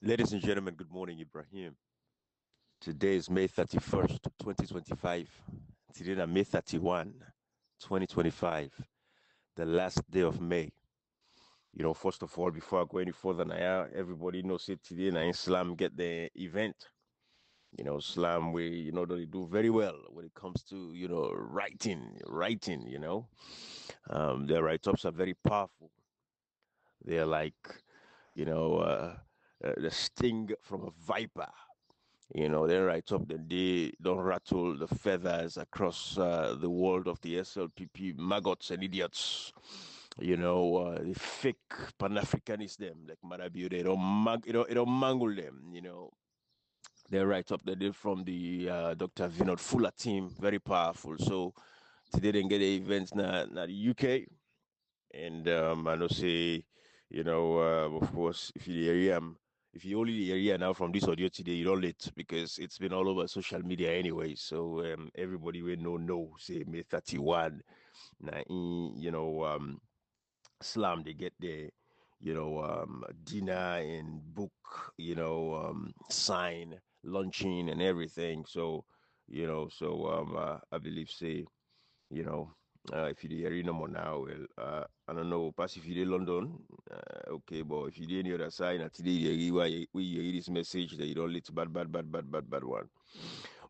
Ladies and gentlemen, good morning, Ibrahim. Today is May 31st, 2025. Today is May 31, 2025, the last day of May. First of all, before I go any further now, everybody knows it today now Islam get the event. Islam, they do very well when it comes to, writing. Their write-ups are very powerful. They're like, you know, uh, the sting from a viper. They write up that they don't rattle the feathers across the world of the SLPP maggots and idiots. The fake Pan-Africanists, them like Marabio, they don't mangle them. They write up that they from the Dr. Vinod Fuller team, very powerful. So today they get the events now the UK, and I know say, of course, if you only the area now from this audio today, you don't let because it's been all over social media anyway. So everybody will know say May 31. Now, Slam they get their dinner and book, sign, launching and everything. So I believe say you know. If you're here no more now, well, I don't know, pass if you're in London, okay, but if you're any other side, today you hear this message that you don't let bad one.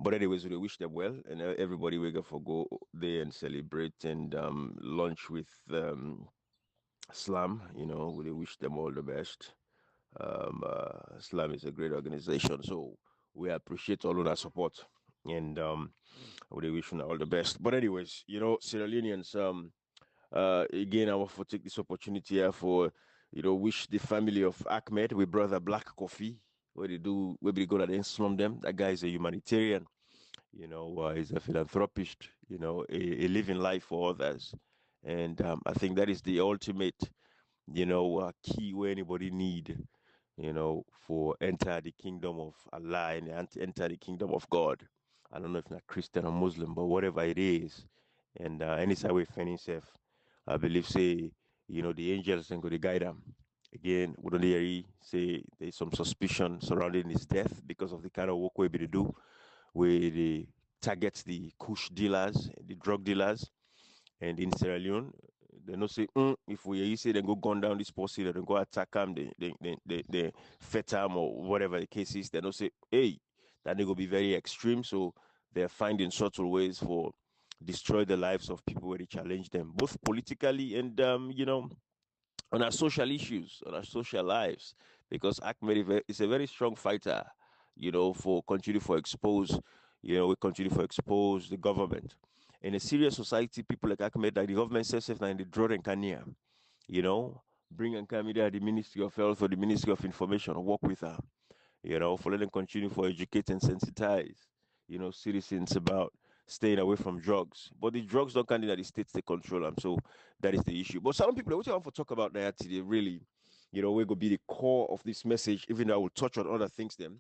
But anyways, we wish them well, and everybody we go for go there and celebrate and lunch with Slam. We wish them all the best. Slam is a great organization, so we appreciate all of that support. And we wish them all the best. But anyways, Sierra Leoneans, again, I want to take this opportunity here for, wish the family of Ahmed, with brother Black Coffee, where they do, where they go and then slum them. That guy is a humanitarian, he's a philanthropist, a living life for others. And I think that is the ultimate, key where anybody need, for enter the kingdom of Allah and enter the kingdom of God. I don't know if not Christian or Muslim, but whatever it is. And anytime we find himself, I believe say, the angels and go to guide him. Again, we don't hear say there's some suspicion surrounding his death because of the kind of work we're able to do, where they target the kush dealers, the drug dealers. And in Sierra Leone, they no say, if we say they go gun down this posse, they go attack them, they fet them or whatever the case is, they no say, hey, that they go be very extreme. So they're finding subtle ways for destroy the lives of people where they challenge them, both politically and on our social issues, on our social lives, because Ahmed is a very strong fighter, for continue for expose, we continue for expose the government. In a serious society, people like Ahmed, like the government says, if in the draw and Kenya, bring and come either the Ministry of Health or the Ministry of Information, work with her, for letting continue for educate and sensitize, citizens about staying away from drugs. But the drugs don't come in that the states they control them. So that is the issue. But some people, what you want to talk about that today, really, we're going to be the core of this message, even though I will touch on other things then.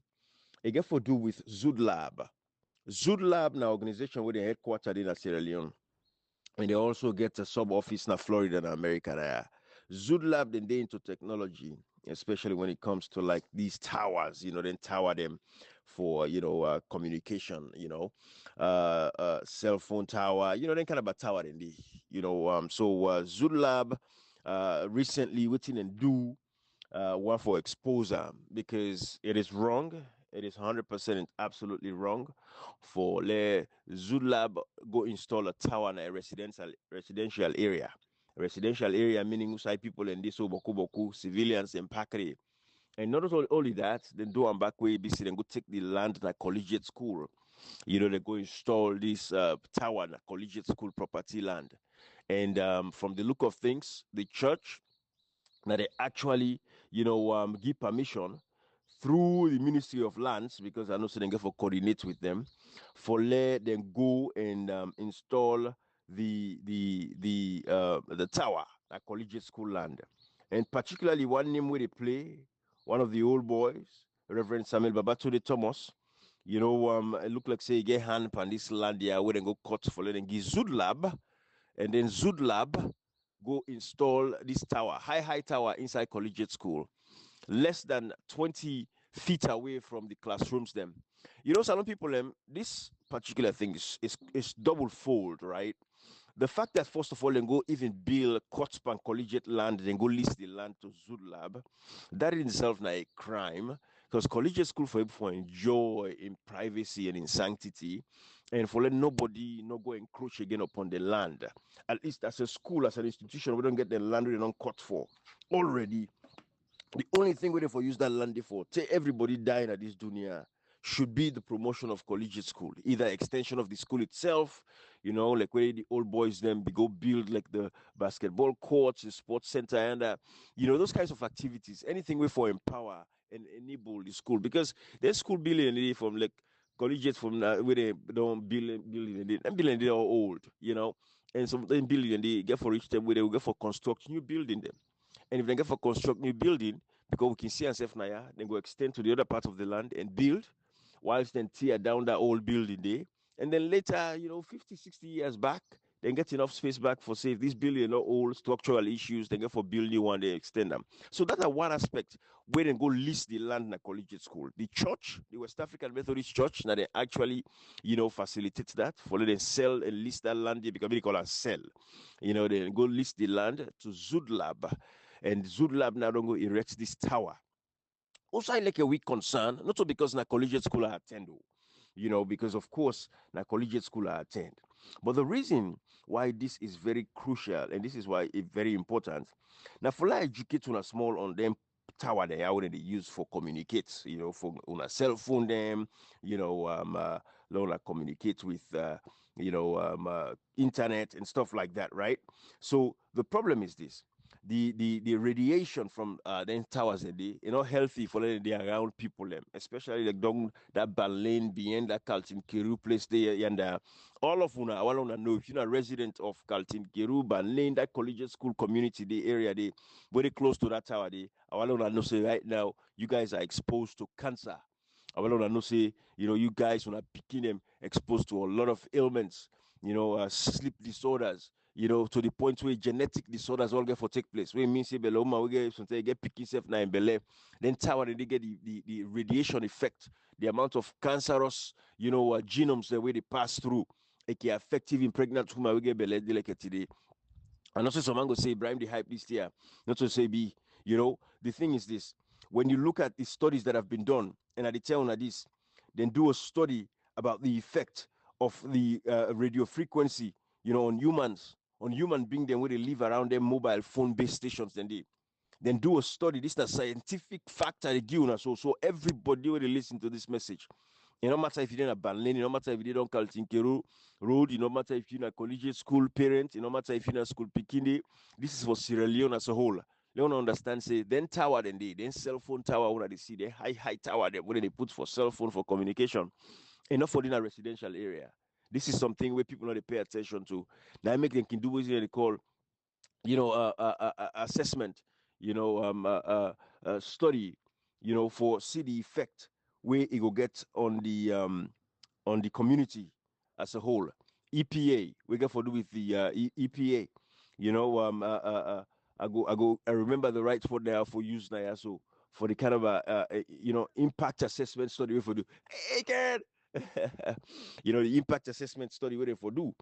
It get for do with ZoodLab. ZoodLab, now organization where they headquartered in Sierra Leone. And they also get a sub office in Florida and America there. ZoodLab then they into technology, especially when it comes to like these towers, then tower them for communication, cell phone tower, then kind of a tower in the, ZoodLab recently waiting and do one for exposure because it is wrong. It is 100% absolutely wrong for le ZoodLab go install a tower in a residential area. Residential area meaning usai people in this boku boku civilians in Pakri. And not only that, then do and back way BC then go take the land at Collegiate School. They go install this tower at Collegiate School property land. And from the look of things, the church that they actually, give permission through the Ministry of Lands, because I know so they get for coordinate with them, for let them go and install the tower at Collegiate School land. And particularly one name where they play, one of the old boys, Reverend Samuel Babatunde Thomas, it look like say get hand on this land here where they go cut for letting give ZoodLab, and then ZoodLab go install this tower, high tower inside Collegiate School. Less than 20 feet away from the classrooms them. Some people this particular thing is double fold, right? The fact that first of all, then go even build Cotspan Collegiate land, then go lease the land to ZoodLab, that in itself now a crime. Because collegiate school for people for enjoy in privacy and in sanctity, and for let nobody not go encroach again upon the land. At least as a school, as an institution, we don't get the land we don't cut for already. The only thing we for use that land for, say everybody dying at this dunya, should be the promotion of collegiate school, either extension of the school itself, like where the old boys then go build like the basketball courts, the sports center, and those kinds of activities. Anything we for empower and enable the school, because there's school building from like collegiate from where they don't building and building they are old, and some building they get for each time where they will get for construct new building them. And if they get for construct new building, because we can see ourselves now, then go extend to the other part of the land and build, whilst then tear down that old building there. And then later, 50, 60 years back, then get enough space back for, say, if this building not old structural issues, then get for build new one, they extend them. So that's one aspect where they go lease the land in a collegiate school. The church, the West African Methodist Church, now they actually, facilitate that for them sell and lease that land there, because they call it sell. They go lease the land to ZoodLab. And ZoodLab now don't go erect this tower. Also, I like a weak concern, not so because na collegiate school I attend, because of course na collegiate school I attend. But the reason why this is very crucial, and this is why it's very important, now for like educate on a small on them tower they already use for communicate, for on a cell phone them, communicate with internet and stuff like that, right? So the problem is this: the radiation from the towers healthy for the around people them, especially like down that lane behind that Carlton Kiru place there, and all of una I want to know if you're a resident of Carlton Kiru lane, that collegiate school community, the area they very close to that tower, I want to know say right now you guys are exposed to cancer. I want to know say you guys when are picking them exposed to a lot of ailments, sleep disorders, to the point where genetic disorders all get for take place. We mean say beloma we get picky self now in belay. Then tower they get the radiation effect, the amount of cancerous, genomes the way they pass through. It can affect even pregnant women we get belay like today. And also someone go say Ibrahim the hype this year. Not to say be, the thing is this. When you look at the studies that have been done, and at the tell on this, then do a study about the effect of the radio frequency, on humans, on human being them where they live around their mobile phone based stations, then do a study. This is a scientific factor they give us. So everybody will listen to this message. It no matter if you're in a Banlane, it no matter if you don't call Tinkero Road, it no matter if you're in a collegiate school parent, it no matter if you're in a school Pikini. This is for Sierra Leone as a whole. They don't understand, say, then tower, then cell phone tower, when they see the high tower, where they put for cell phone for communication, enough for in a residential area. This is something where people don't pay attention to. Now, I make them can do what they call, assessment, study, for see the effect where it will get on the community as a whole. EPA, we got for do with the EPA. I remember the right word there for use now. So for the kind of impact assessment study we for do. Hey, kid. The impact assessment study where they for do,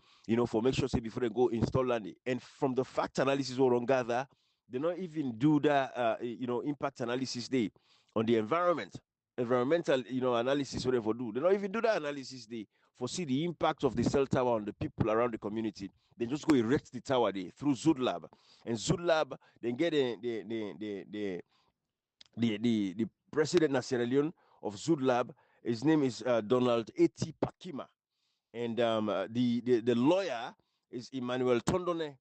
for make sure say before they go install land. And from the fact analysis or on gather, they not even do that impact analysis day on the environmental analysis where they for do. They not even do that analysis day for see the impact of the cell tower on the people around the community. They just go erect the tower day through ZoodLab. And ZoodLab then get the president of Sierra Leone of ZoodLab. His name is Donald A.T. Pakima. And the lawyer is Emmanuel Tondone.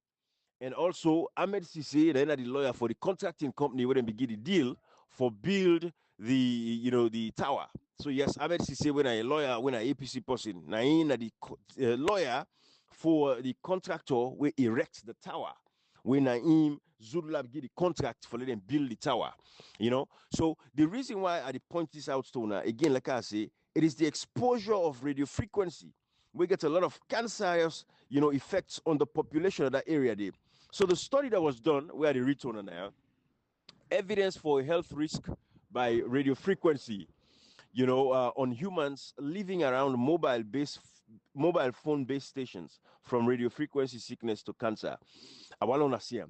And also Ahmed Sisse, the lawyer for the contracting company where they begin the deal for build the tower. So yes, Ahmed Sisse when a lawyer, when an APC person, now the lawyer for the contractor will erect the tower. When him ZoodLab get the contract for letting build the tower, So the reason why I point this out to now, again, like I say, it is the exposure of radio frequency. We get a lot of cancerous, effects on the population of that area there. So the study that was done, where the return on now, evidence for a health risk by radio frequency, on humans living around mobile phone based stations, from radio frequency sickness to cancer. I want to see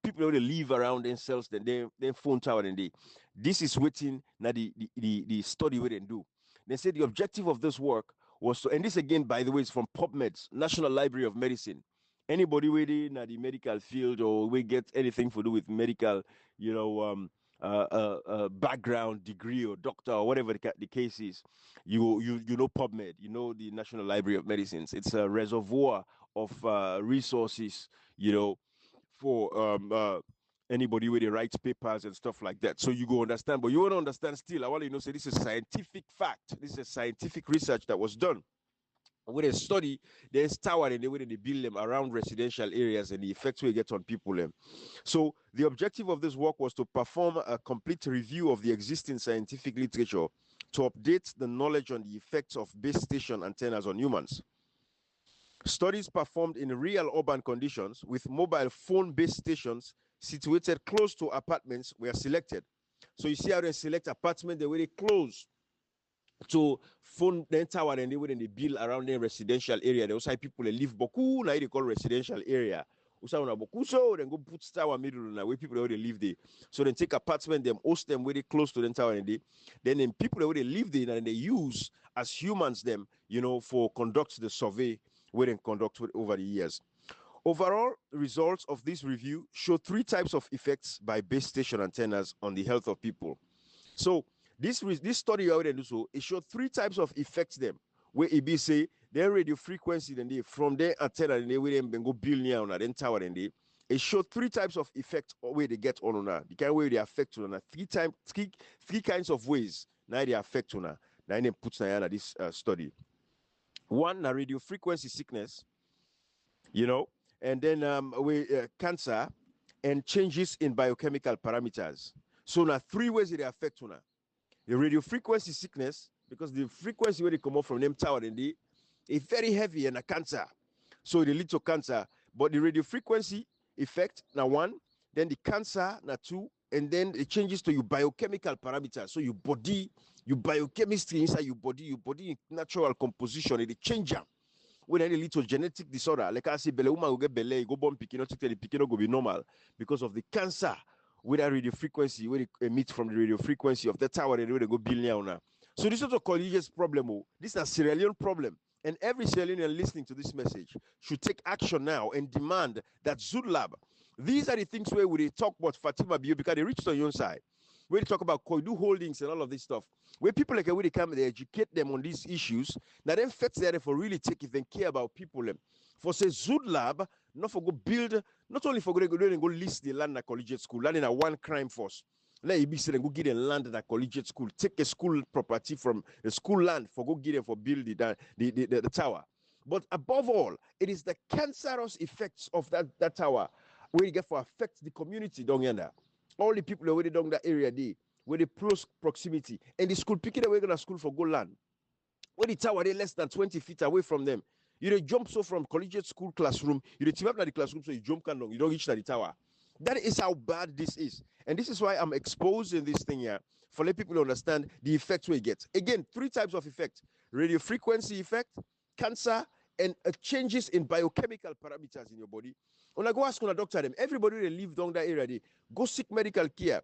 people who live around themselves, then phone tower, and this is waiting now the study we didn't do. They said the objective of this work was to, and this again, by the way, is from PubMed's National Library of Medicine. Anybody within the medical field, or we get anything to do with medical, background, degree, or doctor, or whatever the case is, you know PubMed, the National Library of Medicines. It's a reservoir of resources, for anybody with the writes papers and stuff like that. So you go understand, but you want to understand still. I want you to know, say this is scientific fact. This is scientific research that was done. With a study, there's tower and the way they build them around residential areas and the effects we get on people. So the objective of this work was to perform a complete review of the existing scientific literature to update the knowledge on the effects of base station antennas on humans. Studies performed in real urban conditions with mobile phone base stations situated close to apartments were selected. So you see how they select apartment, the way they close to phone then tower, and they build around the residential area. They also have people that live boku, now they call residential area. So then go put tower middle now where people already live there. So then take apartment, them host them where they close to the tower, and then people that already live there and they use as humans them, for conduct the survey where they conduct over the years. Overall results of this review show 3 types of effects by base station antennas on the health of people. So this study already do so. It showed 3 types of effects them. Where it be say their radio frequency, then they from their antenna, and they will then go build near on then tower, and they it showed 3 types of effects where they get on the kind of way they affect on three kinds of ways now they affect on now they put this study. One, radio frequency sickness, and then cancer and changes in biochemical parameters. So now 3 ways they affect on the radio frequency sickness, because the frequency where they come up from them tower, and they is very heavy and a cancer. So they lead to cancer. But the radio frequency effect, now 1, then the cancer, now 2, and then it changes to your biochemical parameters. So your body, your biochemistry inside your body natural composition, it change them. When they lead to genetic disorder, like I say, belle woman will get belle, go born picking, not the picking go be normal because of the cancer with that radio frequency, where they emit from the radio frequency of the tower, and they go billion now. So this is a Collegiate problem. This is a Sierra Leone problem. And every Sierra Leonean listening to this message should take action now and demand that ZoodLab, these are the things where we talk about Fatima Bio, because they reached on your side. Where they talk about Koidu Holdings and all of this stuff. Where people like where they come, they educate them on these issues. Now then feds there for really take if they care about people. For say ZoodLab, not for go build, not only for go list the land at Collegiate school, land in a one crime force. Let it be said and go get a land at a Collegiate school, take a school property from the school land for go get it for build the tower. But above all, it is the cancerous effects of that tower where you get for affect the community down yonder. All the people where they down that area there, where they close proximity, and the school picking away going to school for go land. Where the tower they less than 20 feet away from them. You they jump so from Collegiate school classroom, you they team up at the classroom, so you jump can you don't reach to the tower. That is how bad this is. And this is why I'm exposing this thing here, for let people understand the effects we get. Again, 3 types of effect: radio frequency effect, cancer, and changes in biochemical parameters in your body. When I go ask a doctor them, everybody they live down that area, they go seek medical care.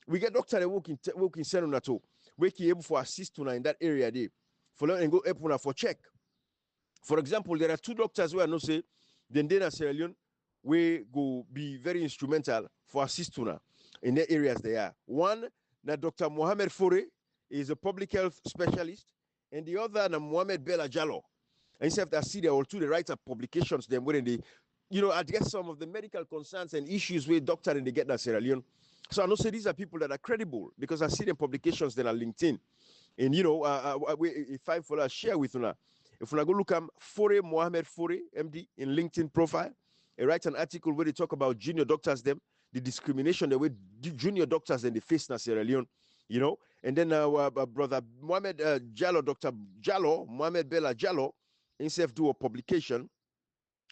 We get doctor they work in Senunato, we can able for assist in that area there, for and go up for check. For example, there are 2 doctors who I know say, then they are Sierra Leone, we go be very instrumental for assistuna in the areas they are. One, now Dr. Mohamed Fore is a public health specialist, and the other, now Mohamed Bella Jallo. And instead of see they all 2 they write up publications them where they, address some of the medical concerns and issues with doctor and they get that Sierra Leone. So I know say these are people that are credible because I see them publications that are LinkedIn. And if I follow share with you, if you go look at Fore Mohamed Fore MD in LinkedIn profile. I write an article where they talk about junior doctors, them, the discrimination the way junior doctors and they face in Sierra Leone, and then brother Mohamed Jallo, Dr. Jallo, Mohamed Bella Jallo, himself do a publication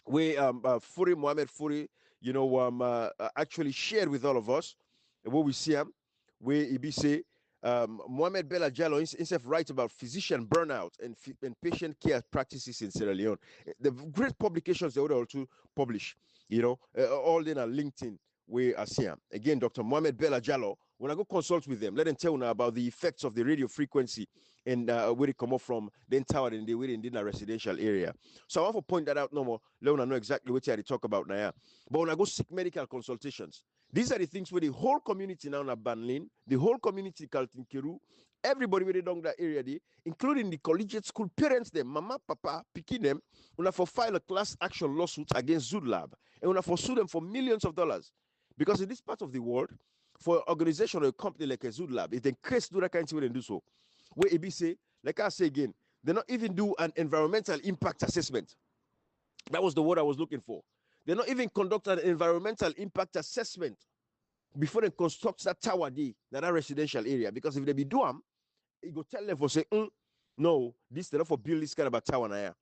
where Fure Mohamed Fure, actually shared with all of us what we see him, where he be say Mohamed Bella Jallo himself writes about physician burnout and patient care practices in Sierra Leone. The great publications they would also publish, all in a LinkedIn where I see them. Again, Dr. Mohamed Bella Jallo, when I go consult with them, let them tell you now about the effects of the radio frequency and where they come up from, then tower and they were in a residential area. So I want to point that out no more. Let me know exactly what they talk about now. But when I go seek medical consultations, these are the things where the whole community now in Banlin, the whole community in Kiru, everybody where they down that area, including the collegiate school parents, them, mama, papa, picking them, una for file a class action lawsuit against ZoodLab, and una for sue them for millions of dollars. Because in this part of the world, for an organization or a company like a ZoodLab, if they case do that kind of thing, they do so. Where it be say, like I say again, they not even do an environmental impact assessment. That was the word I was looking for. They not even conduct an environmental impact assessment before they construct that tower that residential area. Because if they be do them, it go tell them for say, no, this is not for build this kind of a tower now.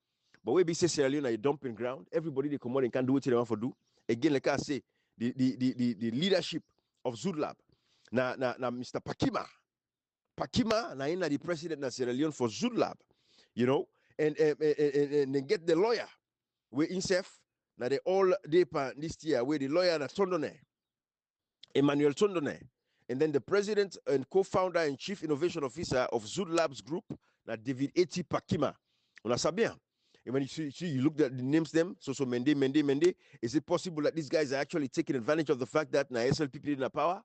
But we be say Sierra Leone a dumping ground. Everybody they come out and can do what they want to do. Again, like I say, the leadership of ZoodLab. Now Mr. Pakima, now the president of Sierra Leone for ZoodLab, and then get the lawyer where himself. Now they all this year where the lawyer na Tondone, Emmanuel Tondone, and then the president and co-founder and chief innovation officer of ZoodLab's group, na David Eti Pakima. Una sabia. And when you look at the names them, so Mende, is it possible that these guys are actually taking advantage of the fact that na SLPP in power?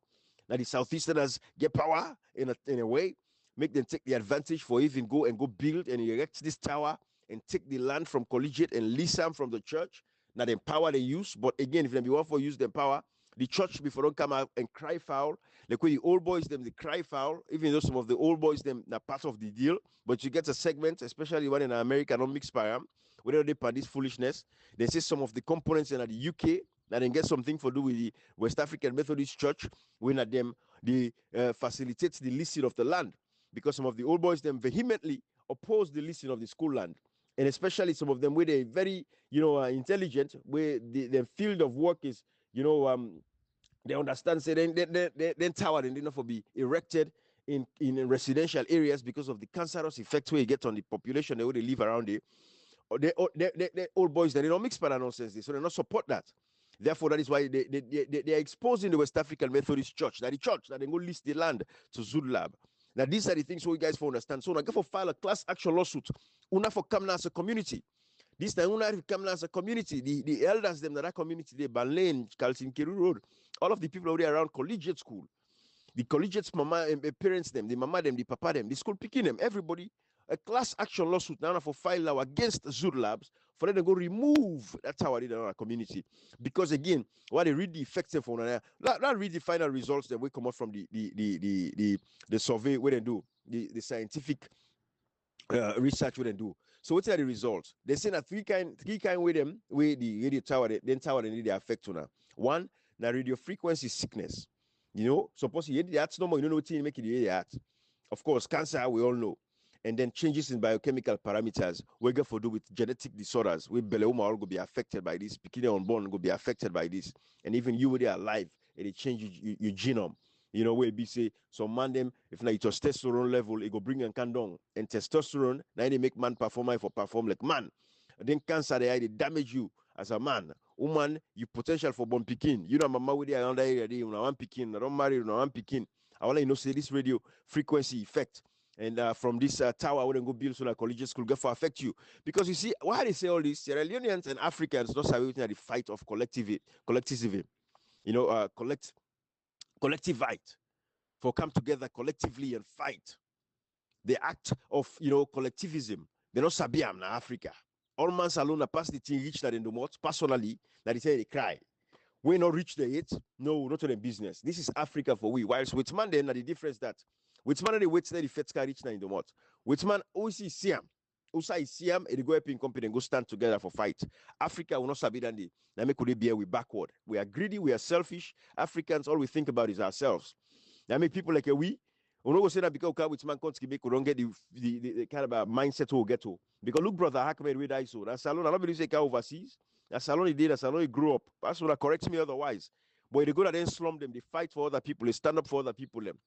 Now the Southeasterners get power in a way, make them take the advantage for even go build and erect this tower and take the land from Collegiate and lease them from the church. Now the power they use, but again, if they be want for use the power, the church before don't come out and cry foul. Like when the old boys them they cry foul, even though some of the old boys them are part of the deal, but you get a segment, especially one in America, don't mix by whether they part this foolishness. They say some of the components in the UK that then get something for do with the West African Methodist Church, when at them they facilitates the leasing of the land, because some of the old boys them vehemently oppose the leasing of the school land. And especially some of them where they're very, intelligent, where their field of work is, they understand, say, then tower and enough for be erected in residential areas because of the cancerous effects where you get on the population, where they live around there. They old boys, they don't mix para nonsense, so they don't support that. Therefore, that is why they are exposing the West African Methodist Church, that the church, that they go lease the land to ZoodLab. Now, these are the things we guys for understand. So, I go for file a class action lawsuit. Una for come as a community. This time, una come as a community. The elders them that community, they Banlane, Calcin Kiru Road, all of the people already around Collegiate school, the Collegiate's mama and parents them, the mama them, the papa them, the school picking them, everybody. A class action lawsuit now for file now against ZoodLabs for them to go remove that tower in our community. Because again, what they read the effective on not read the final results that will come out from the survey where they do the scientific research where they do. So what are the results? They say that three kind with them where the radio tower then tower they need the effect on. One, the radio frequency sickness. Suppose you hear the heart number, you don't know what you make it the heart. Of course, cancer we all know. And then changes in biochemical parameters we get for do with genetic disorders. We Beleuma all go be affected by this. Bikini unborn go be affected by this. And even you when they are alive, and it changes your genome. Where be say some man them if na your testosterone level, it go bring and can down. And testosterone now they make man perform like man. And then cancer they damage you as a man. Woman, you potential for born pikin. Mama with the around area, you know one pikin, I don't marry, you know one pikin. I want to say this radio frequency effect. And from this tower, I wouldn't go build so that collegiate school get for affect you. Because you see, why they say all this, Sierra Leoneans and Africans not savvy at the fight of collectivism. Collectivite. For come together collectively and fight. The act of, collectivism. They're not sabiam na Africa. All man alone are past the thing reach that in the mouth, personally, that they say they cry. We not reach the 8, no, not to the business. This is Africa for we. Whilst with man, then the difference that with man, they wait till the feds reach now in the mouth. With man, OC Siam, Usa is Siam, and they go up in company and go stand together for fight. Africa will not sabi than the Name could be we backward. We are greedy, we are selfish. Africans, all we think about is ourselves. Now make people like we don't say that because with man can't don't get the kind of mindset we'll get to. Because look, brother, how come we die so? That's salon, I don't believe they overseas. That's salon he did, that's salon he grew up. That's what corrects me otherwise. But they go and then slum them, they fight for other people, they stand up for other people them.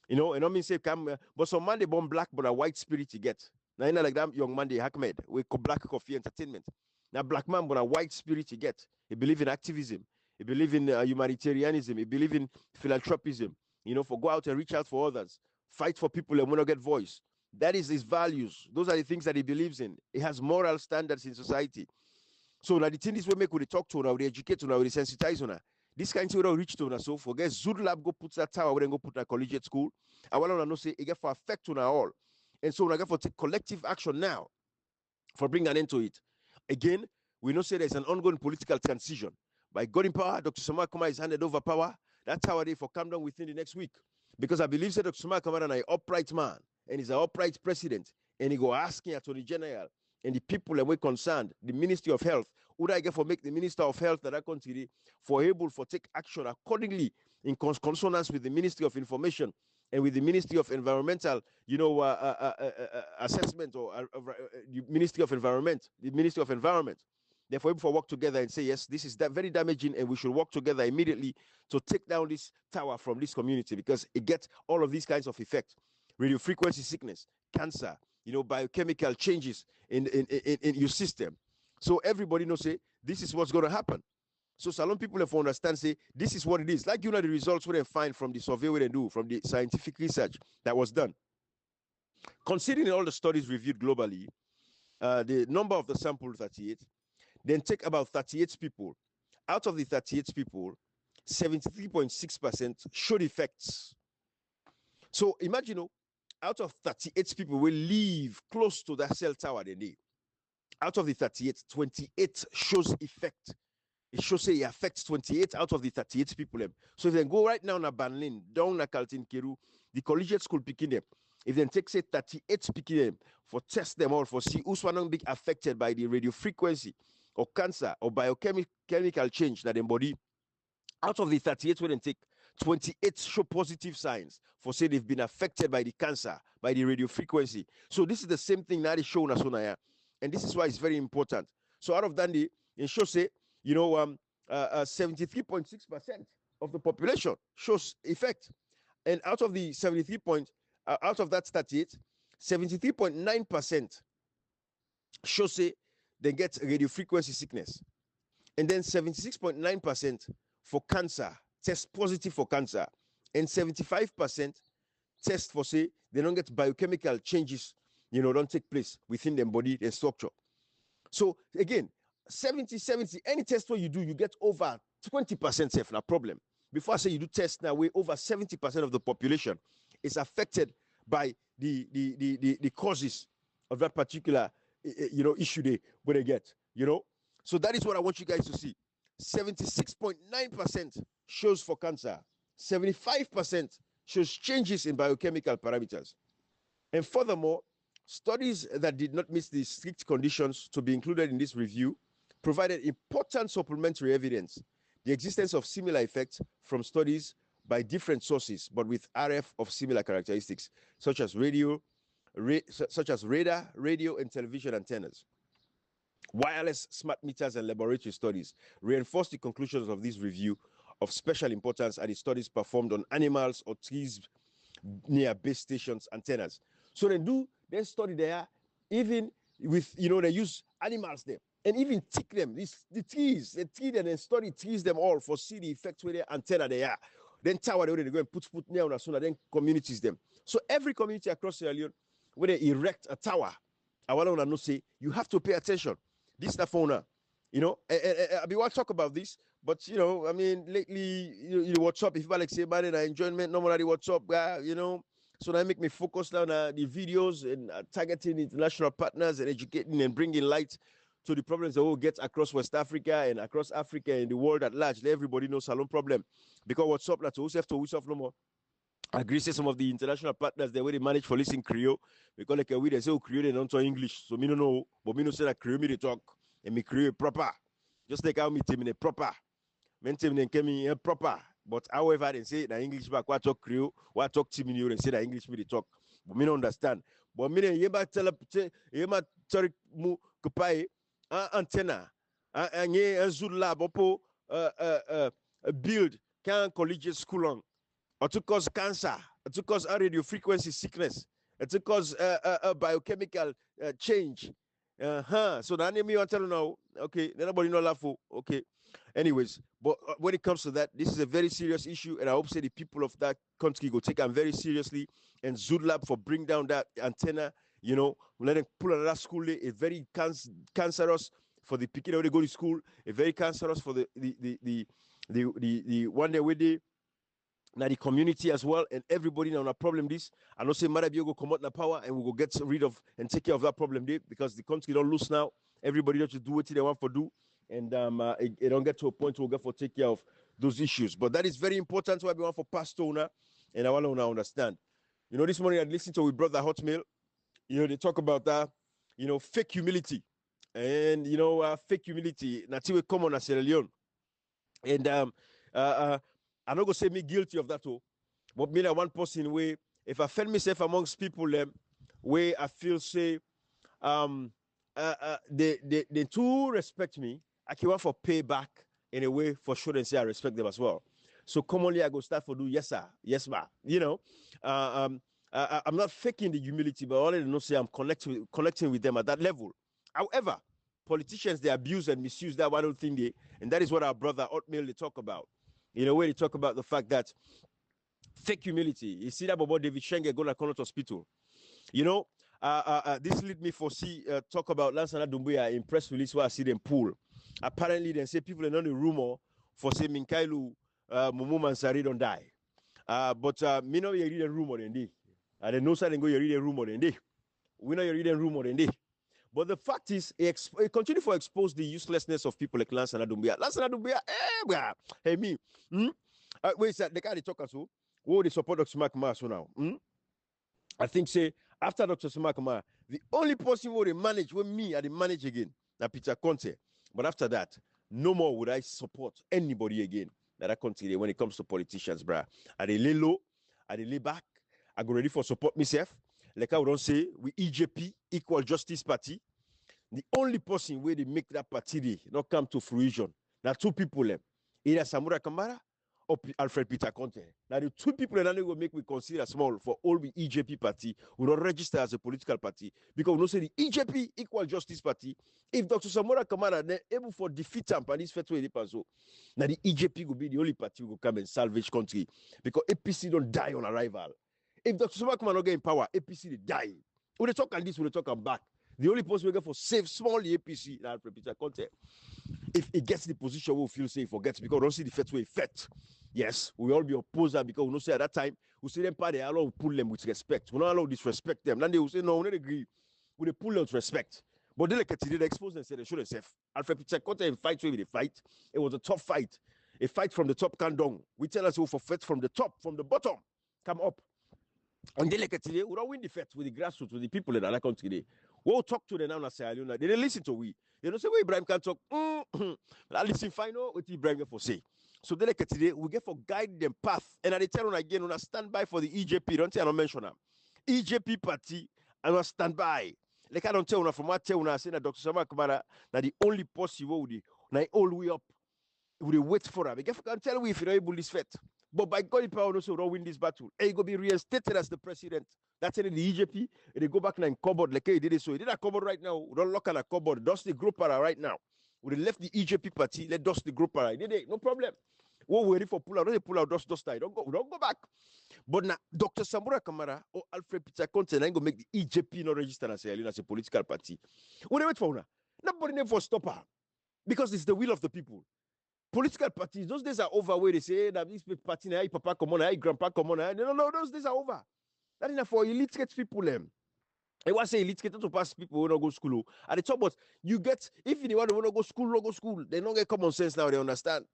You know, and I mean say come, but some man they born black, but a white spirit you get. Now you know like that young man they Ahmed with black coffee entertainment. Now black man but a white spirit you get. He believe in activism. He believe in humanitarianism. He believe in philanthropism. You know, for go out and reach out for others, fight for people and want to get voice. That is his values. Those are the things that he believes in. He has moral standards in society. So now the thing is we make we talk to now, we educate now, we sensitize on. This kind of reach to us. So forget ZoodLab go put that tower, we then go put a collegiate school. I want to know say it get for effect on all. And so we get for take collective action now for bring an end to it. Again, we know say there's an ongoing political transition. By God in power, Dr. Samar Kuma is handed over power. That's how they for come down within the next week. Because I believe that Dr. Samar Kuma is an upright man and he's an upright president. And he go asking Attorney General and the people that we concerned, the Ministry of Health, would I get for make the Minister of Health that I continue for able for take action accordingly in consonance with the Ministry of Information and with the Ministry of Environmental, assessment or the Ministry of Environment, the Ministry of Environment. Therefore, able for work together and say, yes, this is very damaging and we should work together immediately to take down this tower from this community because it gets all of these kinds of effects. Radio frequency sickness, cancer, biochemical changes in your system. So everybody knows, say, this is what's going to happen. So Salon people have to understand, say, this is what it is. Like, the results we find from the survey we do, from the scientific research that was done. Considering all the studies reviewed globally, the number of the sample 38, then take about 38 people. Out of the 38 people, 73.6% showed effects. So imagine, out of 38 people will leave close to that cell tower they need. Out of the 38, 28 shows effect. It shows say it affects 28 out of the 38 people. So if they go right now na Banlin, down na Kaltin Kiru, the collegiate school picking them. If they take say 38 picking them for test them all for see who's one be affected by the radio frequency or cancer or biochemical change that in body. Out of the 38 we then take 28 show positive signs for say they've been affected by the cancer, by the radio frequency. So this is the same thing that is shown as Sonaya. And this is why it's very important. So out of that, it shows say, 73.6% of the population shows effect. And out of the out of that 38, 73.9% shows say they get radio frequency sickness. And then 76.9% for cancer, test positive for cancer. And 75% test for say they don't get biochemical changes, don't take place within their body, their structure. So again, 70, any test where you do, you get over 20% safe, no problem. Before I say you do test now, where over 70% of the population is affected by the causes of that particular issue they get, So that is what I want you guys to see. 76.9% shows for cancer, 75% shows changes in biochemical parameters. And furthermore, studies that did not meet the strict conditions to be included in this review provided important supplementary evidence, the existence of similar effects from studies by different sources, but with RF of similar characteristics, such as radar, radio, and television antennas. Wireless smart meters and laboratory studies reinforce the conclusions of this review. Of special importance are the studies performed on animals or trees near base stations antennas. So they study there, even with, they use animals there. And even tick them, the trees, they treat them and study trees them all for see the effect where their antenna they are. Then tower they go and put near on as soon as then communities them. So every community across Sierra Leone, where they erect a tower, I want to know say you have to pay attention. This is the Fornah, I mean, we'll talk about this, but lately, what's up? If you like say about it, enjoyment, normally what's up, So that make me focus on the videos and targeting international partners and educating and bringing light to the problems that we'll get across West Africa and across Africa and the world at large. Let everybody know Salon problem. Because what's up, to Usef no more. I agree say some of the international partners, the way they manage for listening Creole, because like we they say Creole they don't talk English. So me no know, but me no say that Creole me they talk and me Creole proper. Just like how me tell me proper. Men tell me came proper. But however they say that English back what talk Creole, what talk Timini, they say that English me they talk. But me don't understand. But me yeba tell mu kupai antenna and ZoodLab opo build can collegiate school on or to cause cancer to cause a radio frequency sickness, to cause a biochemical change. So the enemy want to know, okay, nobody know laugh. Okay. Anyways, but when it comes to that, this is a very serious issue, and I hope say the people of that country go take them very seriously. And ZoodLab for bring down that antenna, let them pull another school day. It's very cancerous for the people when they go to school. It's very cancerous for the one day with the now the community as well, and everybody now on a problem this. I know say Marabio go come out in power and we go get rid of and take care of that problem there, because the country don't lose now. Everybody just do what they want for do, and it don't get to a point where we get for take care of those issues. But that is very important to everyone for pastor owner, and I want to understand. This morning I listened to with brother Hotmail. They talk about that, fake humility, and fake humility. That's we come on a Sierra Leone, and I'm not gonna say me guilty of that, but me like one person way. If I find myself amongst people where I feel say they too respect me, I can want for payback in a way for sure and say I respect them as well. So commonly I go start for do yes sir, yes ma. I'm not faking the humility, but all I know say I'm connecting with them at that level. However, politicians they abuse and misuse that one thing they, and that is what our brother Otmail they talk about. Where they talk about the fact that fake humility. You see that about David Shenge going to Connaught Hospital. This lead me for talk about Lansana Doumbouya in press release where I see them pull. Apparently, they say people are not the rumor for say Minkailu Mumu Mansari don't die. But me know you read a rumor indeed. And then no side go you read a rumor indeed. We know you read a rumor indeed. But the fact is, it continue to expose the uselessness of people like Lansana Doumbouya. Lansana Doumbouya, hey me. Wait, sir, the guy they talk so. Who they support Dr. Makama so now? I think say after Dr. Makama, the only person who they manage with me, I they manage again. Now Peter Conte. But after that, no more would I support anybody again. That country when it comes to politicians, bruh. I they lay low, I they lay back. I go ready for support myself. Like I would don't say, we EJP, Equal Justice Party. The only person where they make that party not come to fruition. Now two people either Samura Kamara or Alfred Peter Conte. Now the two people that will make me consider small for all the EJP party will not register as a political party, because we don't say the EJP Equal Justice Party. If Dr. Samura Kamara is able for defeat him and this fetway so now the EJP will be the only party who will come and salvage country, because APC don't die on arrival. If Dr. Samura Kamara not get in power, APC they die. When they talk on this, when they talk on back. The only person we get for save small the APC, now Peter Conte. If it gets the position we feel safe or gets, because we don't see the first way effect. Yes, we all be opposed because we don't say at that time, we see them party, allow we pull them with respect. We don't allow disrespect them. Then they will say, no, we don't agree. We pull them with respect. But they expose and say they show themselves. Alfred Peter Conte fight with the fight. It was a tough fight. A fight from the top can down. We tell us we for fight from the top, from the bottom, come up. And they we don't win the fight with the grassroots, with the people in that country today. We'll talk to them now and say, they don't listen to we. They don't say, well, Ibrahim can talk. I listen final what Ibrahim for say. So they today, we get for guide them path. And I tell them again, when I stand by for the EJP, don't say I don't mention them. EJP party, I don't stand by. Like I don't tell you from what I tell you, I say that Dr. Sama Kamara, that the only possible would be all the way up. We wait for them. I can tell you if you're able to this fete. But by God, if I also don't win this battle, he go be reinstated as the president. That's in the EJP. They go back now in cupboard like he did it. So he did a cupboard right now. We don't lock on a cupboard. Dust the group right now. We left the EJP party. Let dust the group right. No problem. We're ready for pull out. Don't pull out. Dust. Don't go back. But now, Dr. Samura Kamara or Alfred Peter Conte ain't gonna make the EJP not register as a political party. We wait for now. Nobody never stop her because it's the will of the people. Political parties, those days are over where they say that this party, hey, papa come on, hey, grandpa come on. No, those days are over. That is for illiterate people. I want to say illiterate to pass people who don't go to school. At the top, but you get, if you want to go school, don't go school. They don't get common sense now, they understand.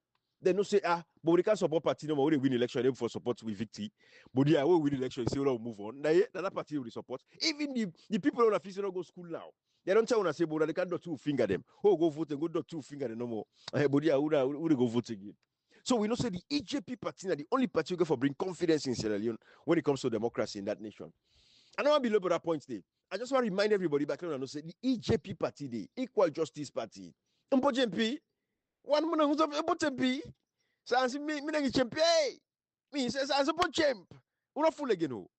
They don't say, but we can't support party no more. We win election, they for support with victory. But yeah, we win election, you say, we'll move on. That party will support. Even the people who don't go school now. They don't tell us say, but they can't do two finger them. Oh, go vote and go do two finger them no more. But yeah, who go vote again? So we know say the EJP party is the only party we get for bring confidence in Sierra Leone when it comes to democracy in that nation. I don't want to be low that point today. I just want to remind everybody back then, say the EJP party, the Equal Justice Party. MP, one man who's a MP. So I say me champion. Me says I support champ. Una full again, oh.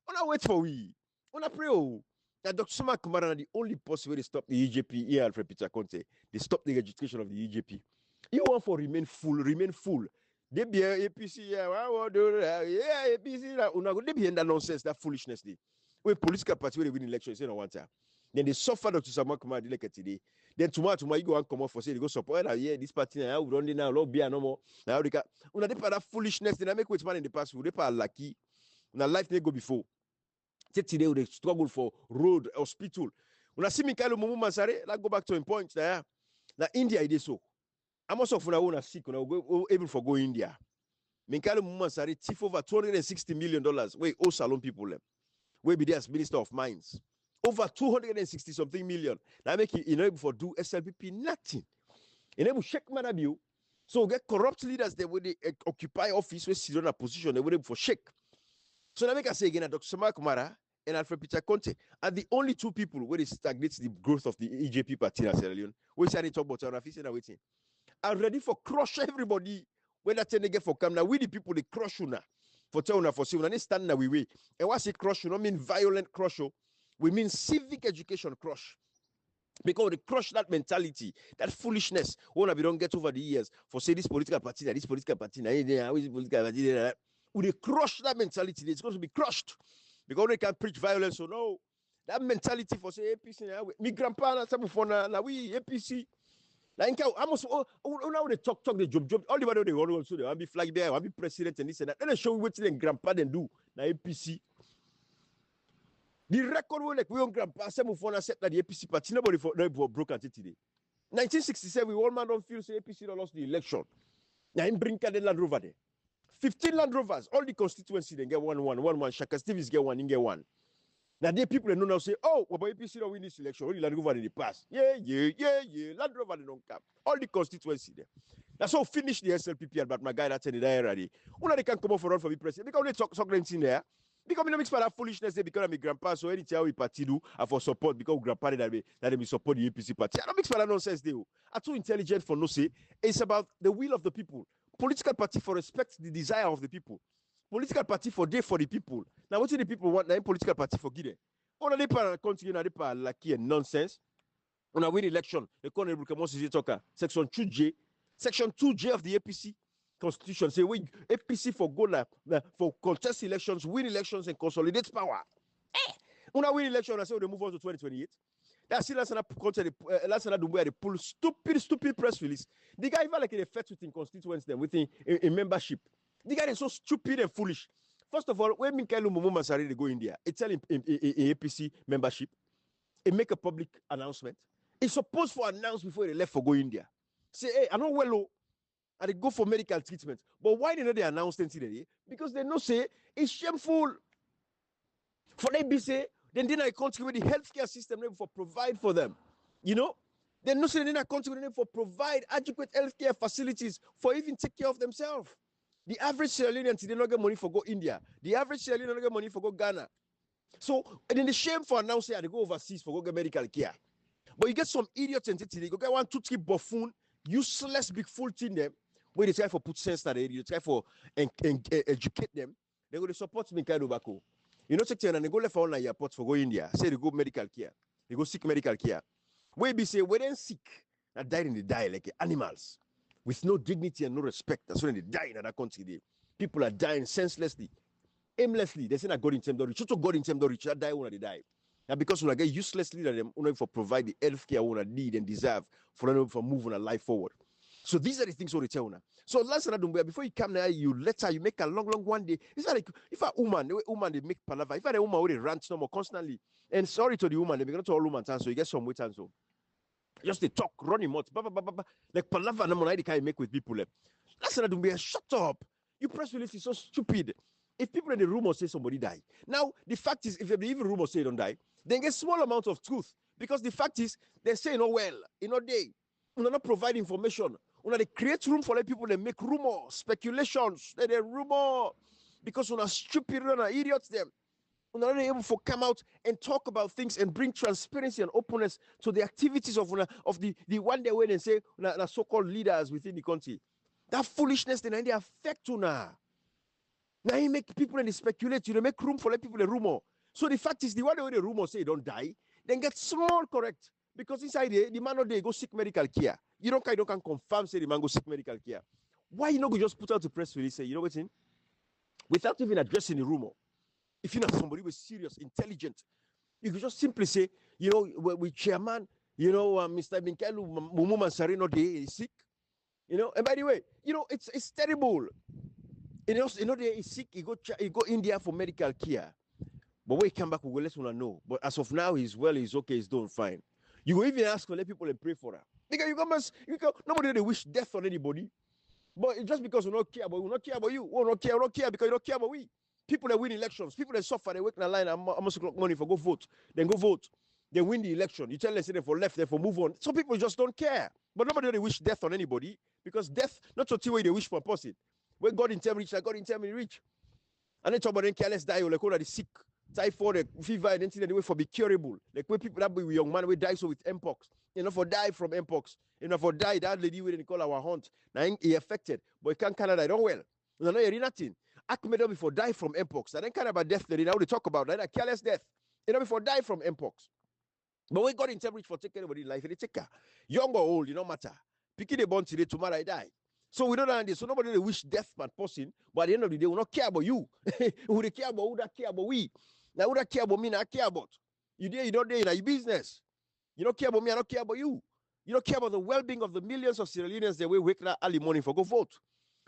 Una wait for we. Una pray, oh. That Dr. Suma Kumara, the only possible way to stop the EJP here, Alfred Peter Conte, they stop the education of the EJP. You want for remain full. They be APC, yeah, APC, they be in that nonsense, that foolishness. When political party when they win elections, they don't want that. Then they suffer Dr. Suma Kumara like today. Then tomorrow you go and come up for say they go support yeah, this party now we run now, love beer no more. Now they got una they that foolishness, they make with man in the past, they part lucky. Now life they go before. Today they struggle for road, hospital. When I see Mikhail Mumu Masare, let's go back to a point there. Now India it is so. I'm also for now sick, go able for go India. Mikhail Mumu Masare thief over $260 million. Wait, all salon people we be there as Minister of Mines. Over 260 something million. Now make you able for do SLPP nothing. Enable shake manabu. So get corrupt leaders they will occupy office where sit on a position they will able for shake. So now make I say again, Dr. Suma Kumara and Alfred Peter Conte are the only two people where they stagnate the growth of the EJP party in Sierra Leone. We say they talk about our office and waiting. Are ready for crush everybody. When that they get for come now, we the people they crush you now. For tell una for see una stand now we way. And what's it crush? You don't mean violent crush. We mean civic education crush. Because they crush that mentality, that foolishness. When we don't get over the years for say this political party, this political party, this political party. When they crush that mentality, it's going to be crushed because they can preach violence. So no, that mentality for say APC, me grandpa na sabu Fornah na we APC. Like almost now they talk the job. All the way they want also they want be flag there, want be president and this and that. Then they show what their grandpa then do na APC. The record will like we on grandpa sabu Fornah said that the APC party nobody broke at it today. 1967, all man don't feel say APC don't lost the election. Now him bring the Land Rover there. 15 Land Rovers, all the constituency they get one. Shaka Stevens get one, get one. Now the people they know now say, oh, well, APC don't win this election. Only Land Rover in the past. Yeah. Land Rover they don't come. All the constituency there. That's how finish the SLPP. But my guy that's in the already. Una they can come up for run for the president because they talk in there. Because we don't mix for that foolishness there because I'm a grandpa. So anytime we party do I for support because grandpa that they support the APC party. I don't mix for that nonsense there. I'm too intelligent for no say. It's about the will of the people. Political party for respect the desire of the people. Political party for day for the people. Now, what do the people want? Now, political party for give them. On a pas continue na pas lucky and nonsense. On a win election. The Honorable Kamosi talker. Section 2J. Section 2J of the APC Constitution say we APC for go for contest elections, win elections, and consolidate power. On a win election, I say we move on to 2028. That's last night they pull stupid press release. The guy even like a fed within constituents them within a membership. The guy is so stupid and foolish. First of all, when Mikhail Mumu Masari they go India, it tell him a APC membership, it make a public announcement. It's supposed to announce before they left for go India. Say, hey, I know well, and they go for medical treatment. But why didn't they announce it today? Because they know say it's shameful. For them be say. Then I contribute the healthcare system for provide for them. You know? Then no say I contribute for provide adequate healthcare facilities for even take care of themselves. The average Sierra Leonean today don't get money for go India. The average Sierra Leonean don't get money for go Ghana. So and then the shame for announcing they go overseas for go get medical care. But you get some idiots and today go get one two three buffoon, useless big fool thing them where they try for put sense that they try for educate them. They go to support me kind of backo. You know, check and they go left on the airport for go India. Say they go medical care. They go seek medical care. Where be say we then sick and died in the die like animals with no dignity and no respect. That's when they die in that country. People are dying senselessly, aimlessly. They say that God in them don't reach. So God in them don't reach. That die when they die. And because when I get uselessly that them for provide the health care we need and deserve for them for moving a life forward. So these are the things we tell now. So last night, before you come now, you make a long one day. It's like if a woman they make palaver. If a woman would rant no more constantly. And sorry to the woman, they begin to all woman so you get some weight and so. Just they talk, running mouth, like palaver no more they can make with people. Last night, shut up. You press release is so stupid. If people in the room say somebody die. Now the fact is, if they even rumor say don't die, then get small amount of truth. Because the fact is, they say no well, day. We not provide information. They create room for the people. They make rumor, speculations. They rumor because we are stupid, we are idiots. Them we are not able to come out and talk about things and bring transparency and openness to the activities of the one day when they say so-called leaders within the country. That foolishness then they affect you now. Now he make people and they speculate, you know, make room for let people a rumor. So the fact is, the one way the rumor say don't die, then get small correct. Because inside the man or they go seek medical care. You don't can confirm say the man go seek medical care. Why you not go just put out the press release say, you know what's in? Without even addressing the rumor. If you know somebody was serious, intelligent, you could just simply say, you know, with chairman, you know, Mr. Minkelu Mumu Mansarino Day is sick. You know, and by the way, you know, it's terrible. You know, they is sick, he go India for medical care. But when he come back, we will let one know. But as of now, he's well, he's okay, he's doing fine. You will even ask for let people and pray for her. Because nobody they wish death on anybody. But just because we don't care about you, we don't care about you. We don't care because you don't care about we. People that win elections, people that suffer, they wait in a line and almost o'clock money for go vote. Then go vote. They win the election. You tell them say they for left, they for move on. Some people just don't care. But nobody they wish death on anybody because death not to way they wish for a person. When God in time reach, God in time reach. And then somebody careless die or like all the sick, typhoid, fever, and anything they wait for be curable. Like when people that be young man we die so with mpox. You know for die from mpox. You know for die that lady we call our hunt. Now he affected, but he can't Canada don't well. You know you're nothing. Akmedo before die from mpox. And then kind about death they now they talk about that careless death. You know before die from mpox. But when God in time reach for take anybody life, they take care. Young or old, it don't matter. Picking the born today, tomorrow I die. So we don't understand. So nobody wish death man person, but at the end of the day, we don't care about you. Who they care about? Who that care about we? Now who that care about me? I care about you. There, you don't there. Now your business. You don't care about me. I don't care about you. You don't care about the well-being of the millions of Sierra Leoneans that we wake up early morning for go vote.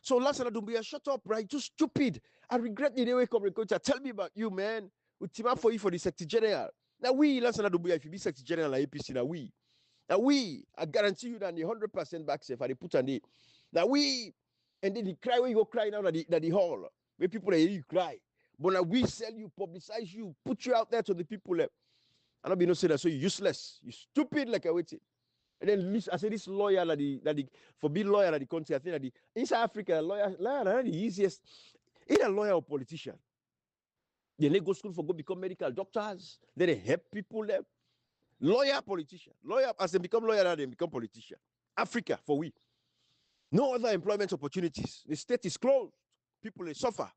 So last night don't be a shut up, right? Too stupid. I regret the day wake up and tell me about you, man. We team up for you for the Secretary General. Now we last night don't be if you be Secretary General like APC. Now we, I guarantee you that the 100% back safe. I put on the. Now we, and then the cry when you go cry now at the hall, where people hear you cry. But now we sell you, publicize you, put you out there to the people. I don't be no say that so you useless, you stupid like I waited. And then I say this lawyer that the for being lawyer at the country, I think that the inside Africa, lawyer the easiest, either lawyer or politician. They go school for go become medical doctors, then they help people there. Lawyer, politician. Lawyer, as they become lawyer, they become politician. Africa for we. No other employment opportunities. The state is closed. People they suffer.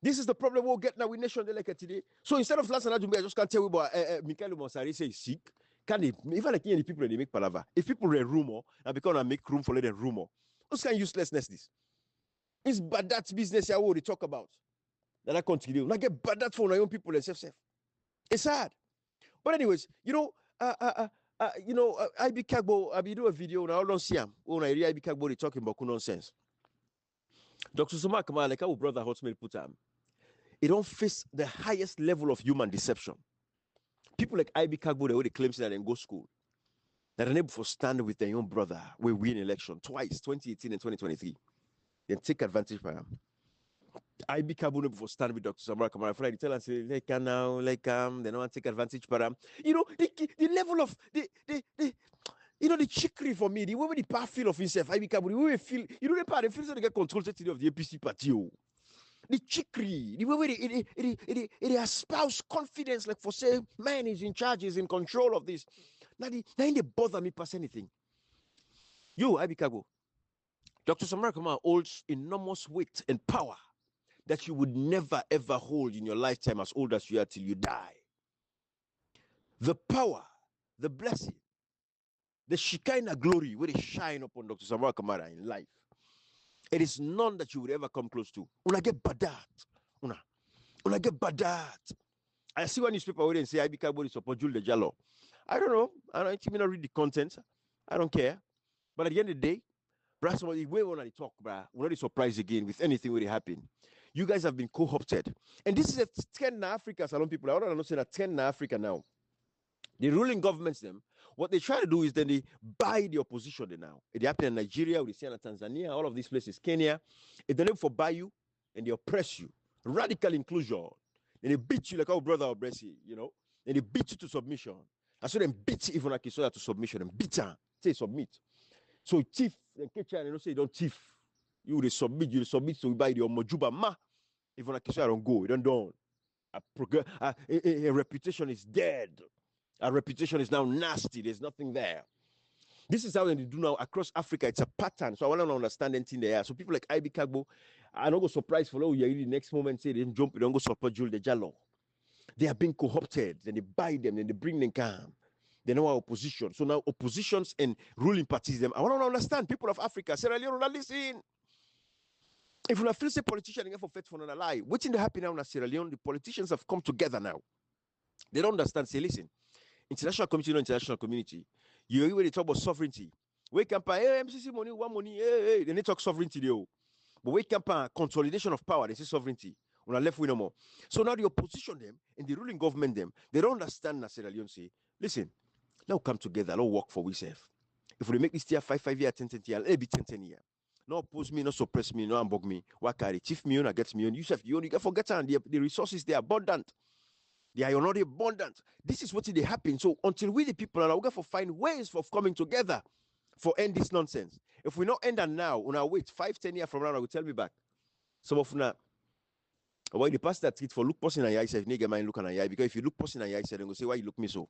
This is the problem we'll get now with nation like today. So instead of last night, I just can't tell you about Michael Monsari say he's sick. Can they even like any people they make palava? If people read rumor and become make room for the rumor, what's kind of uselessness this? It's bad that business I will talk about. That I continue. Like get bad that for my own people and self. It's sad. But anyways, you know, IB Kagbo, I be do a video now. I don't see him. When I hear IB Kagbo, they talking about nonsense. Dr. Soma Kamal, like our brother Hotmail put him, he don't face the highest level of human deception. People like IB Kagbo, they claim that they go school, that are able to stand with their own brother. We win election twice, 2018 and 2023. Then take advantage of him. IB Kagbo before stand with Dr. Samara Kamara Friday tell us say they can now they don't want to take advantage of him. You know the level of the you know the chicory for me, the way the power feel of himself, IB Kagbo, the way feel, you know the part they feel so they get control today of the APC party. The chicory, the way it espouse confidence, like for say, man is in charge, is in control of this. Now they bother me past anything. You, IB Kagbo, Dr. Samara Kamara holds enormous weight and power that you would never ever hold in your lifetime as old as you are till you die. The power, the blessing, the Shekinah glory where they shine upon Dr. Samara Kamara in life. It is none that you would ever come close to. Una get badat. Una get badat. I see one newspaper where they say IB Kagbo is support Jules Jalo. I don't know. I don't even read the content. I don't care. But at the end of the day, perhaps we want to talk, bruh. We're not surprised again with anything really happen. You guys have been co-opted. And this is a 10 in Africa, Salon people. I don't know say that 10 in Africa now. The ruling governments, them, what they try to do is then they buy the opposition now. It happened in Nigeria, we see in Tanzania, all of these places, Kenya. If they look for buy you and they oppress you. Radical inclusion. And they beat you like our brother Obresi, you know. And they beat you to submission. And so they beat even like Kisoya to submission and beat her. Say submit. So thief, and catch her and they don't say don't thief. You submit to buy the Omojuba ma. Even like Kisoya don't go, you don't do. A reputation is dead. Our reputation is now nasty. There's nothing there. This is how they do now across Africa. It's a pattern. So I want to understand anything there. So people like IB Kagbo, I don't go surprise for you. The next moment say they jump, they don't go support Jules de Jallo. They are being co-opted, then they buy them, then they bring them calm. They know our opposition. So now oppositions and ruling parties, them. I want to understand people of Africa. Sierra Leone, listen. If you feel say politicians for faith for an lie, what's in the happen now in Sierra Leone? The politicians have come together now. They don't understand. Say, listen, international community, no international community. You already talk about sovereignty. Wake up, hey, MCC money, one money, hey. Then they talk sovereignty, though. But wake up, consolidation of power. They say sovereignty. On a left wing no more. So now the opposition them and the ruling government them, they don't understand Sierra Leone say, listen, let's come together, let's work for ourselves. If we make this year 5 year, 10 year, it'll be 10 year. No oppose me, no suppress me, no unbug me. What carry? Chief me on, I get me on. You get forget and the resources they are abundant. They are not abundant. This is what they happen. So until we the people are going to find ways of coming together for end this nonsense. If we not end that now, on our wait 5-10 years from now, I will tell me back. Some of now. Why the past that treat for look person and I said, nigga mind look and I because if you look person and I said, then go say why you look me so.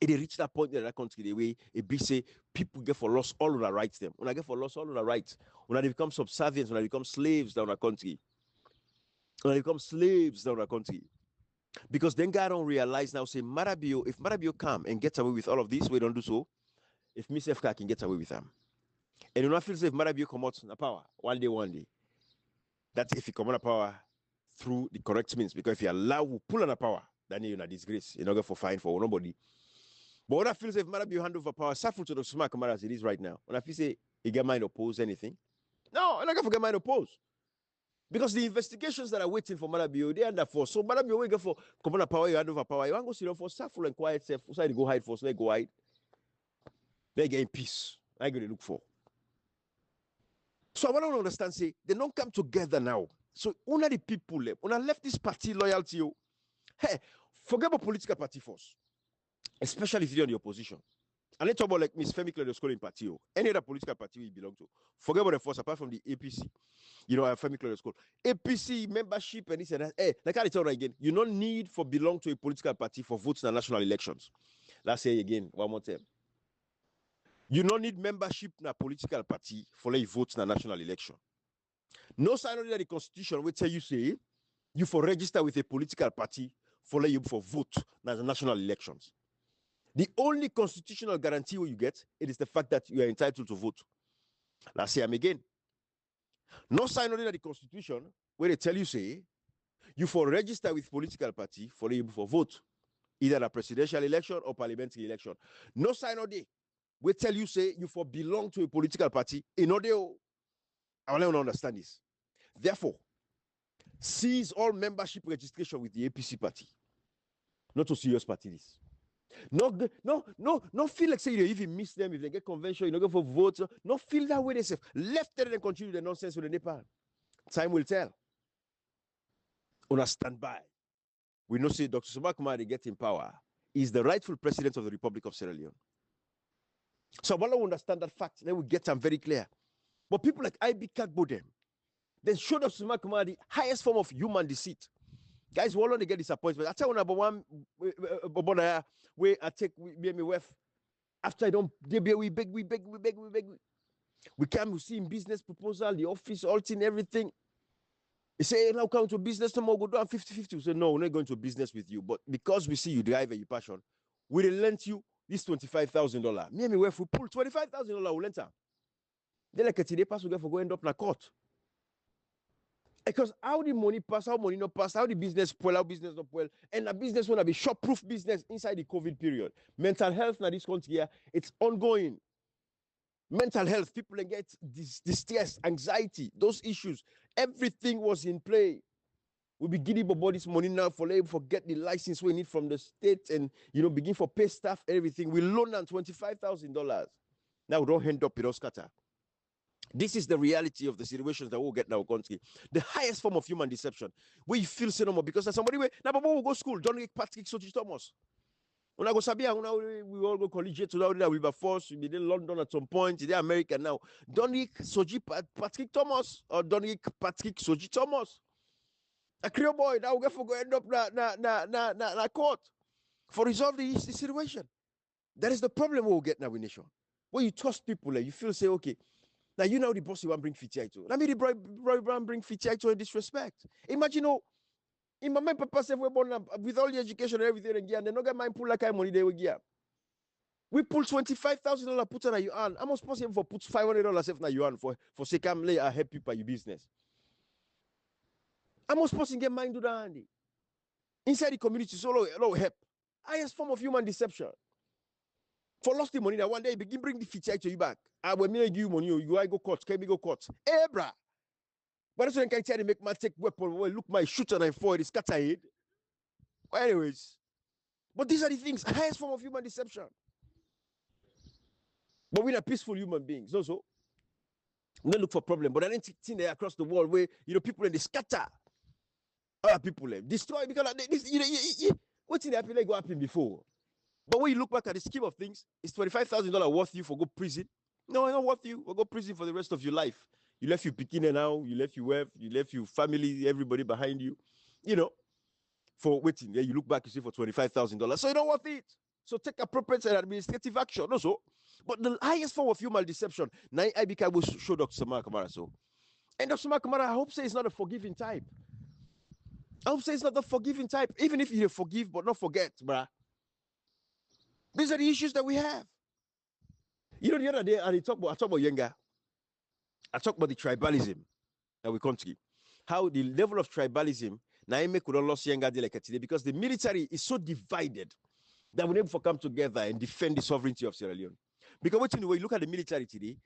It reach that point in that country the way it be say people get for lost all of their rights them. When I get for lost all of their rights, when they become subservient, when they become slaves down a country. When they become slaves down a country. Because then God don't realize now, say Marabio, if Marabio come and gets away with all of this, we don't do so. If Miss FK can get away with them. And you know, I feel say if Marabio come out in power, one day. That's if he come on power through the correct means. Because if you allow who pull on a power, then you're in a disgrace. You're not going for fine for nobody. But what I feel is if Marabio hand over power, suffer to the smart Kamara as it is right now. When I feel say he get mind oppose anything. No, I'm not going to get mind oppose. Because the investigations that are waiting for Marabio, they're under force. So Marabio wait for come on power, you hand over power. You want to go sit down for suffer and quiet self. So they go hide for, so they go hide. They get in peace. I go to look for. So I want to understand, say, they don't come together now. So only the people left. When I left this party loyalty, hey, forget about political party force. Especially if you're in the opposition. And let's talk about like Miss Femi Claudio party. Any other political party we belong to. Forget about the force apart from the APC. You know, Femi Claudio APC membership and this and that. Hey, like I tell you again, you don't need for belong to a political party for votes in the national elections. Let's say again, one more time. You don't need membership in a political party for like votes in a national election. No sign of the constitution will tell you say you for register with a political party for like you for vote in the national elections. The only constitutional guarantee you get it is the fact that you are entitled to vote. Let's say again. No sign of the constitution where they tell you say you for register with political party for like you for vote either a presidential election or parliamentary election. No sign of the we tell you say you for belong to a political party in order I want to understand this. Therefore, cease all membership registration with the APC party. Not a serious party this. No feel like say you even miss them if they get convention, you don't go for votes. No feel that way they say. Left them and continue the nonsense with the Nepal. Time will tell. On a standby. We know say Dr. Subak Kumari get in power. He's the rightful president of the Republic of Sierra Leone. So I want to understand that fact. Then we get them very clear. But people like IB Kagbo them, they showed up Subak Kumari the highest form of human deceit. Guys, we all only get disappointment. I tell you number one, where I take me wife. After I don't, we beg. We come, we see in business proposal, the office, all thing, everything. They say, hey, now come to business tomorrow, go down 50-50. We say, no, we're not going to business with you. But because we see you drive and you passion, we will lend you this $25,000. Me and my wife, we pull $25,000, we lend her. Then like a today pass, we get for go end up in a court. Because how the money pass, how money not pass, how the business spoil, how business not spoil, and the business want to be shop-proof business inside the COVID period. Mental health now this country here, it's ongoing. Mental health, people get distress, anxiety, those issues, everything was in play. We'll be giving about this money now for get the license we need from the state and begin for pay staff, everything. We loan them $25,000. Now we don't end up with us scatter. This is the reality of the situations that we'll get in our country. The highest form of human deception. Where you feel no more because there's somebody where now we go school, John Patrick Sochi Thomas. When I go Sabia, we all go Collegiate to now we were forced, we in London at some point, in America now. Donny Soji Patrick Thomas or Donny Patrick Soji Thomas. A Creole boy now we go end up na court for resolve the situation. That is the problem we'll get now in nation. When you trust people, you feel say, okay. Now you know the boss you want to bring Fitiai to. Let me the Brown bring Fitiai to a disrespect. Imagine, in my papa said we're born with all the education and everything again, they not get mind pull like money they will give. We pull $25,000 put on you earn. I'm possible for put $500 now you earn for say I'm lay I help you by your business. I'm supposed to get mind do that Andy. Inside the community, so low help. Highest form of human deception. For lost the money that one day you begin bring the Fitiai to you back. I will give you money, you I go court, can we go court? Hey, brah. But that's when I can tell you make my take weapon. Well, look, my shooter and for it is scatter head. Well, anyways, but these are the things, highest form of human deception. But we're not peaceful human beings. Also, we don't look for problem. But I didn't think there across the world where people in the scatter. Other people destroy because this. What's in the happen like what happened before? But when you look back at the scheme of things, is $25,000 worth you for go prison? No, it's not worth you. We'll go prison for the rest of your life. You left your picking now, you left your wife, you left your family, everybody behind you. For waiting. Yeah, you look back, you see for $25,000. So you don't worth it. So take appropriate and administrative action also. But the highest form of human deception, now IBK will show Dr. Samar Kamara so. And Dr. Samar Kamara, I hope say it's not a forgiving type. I hope say it's not the forgiving type. Even if you forgive but not forget, bruh. These are the issues that we have. The other day, I talk about Yenga. I talk about the tribalism that we come to. How the level of tribalism Naime could not lose Yenga today because the military is so divided that we never come together and defend the sovereignty of Sierra Leone. Because when you look at the military today,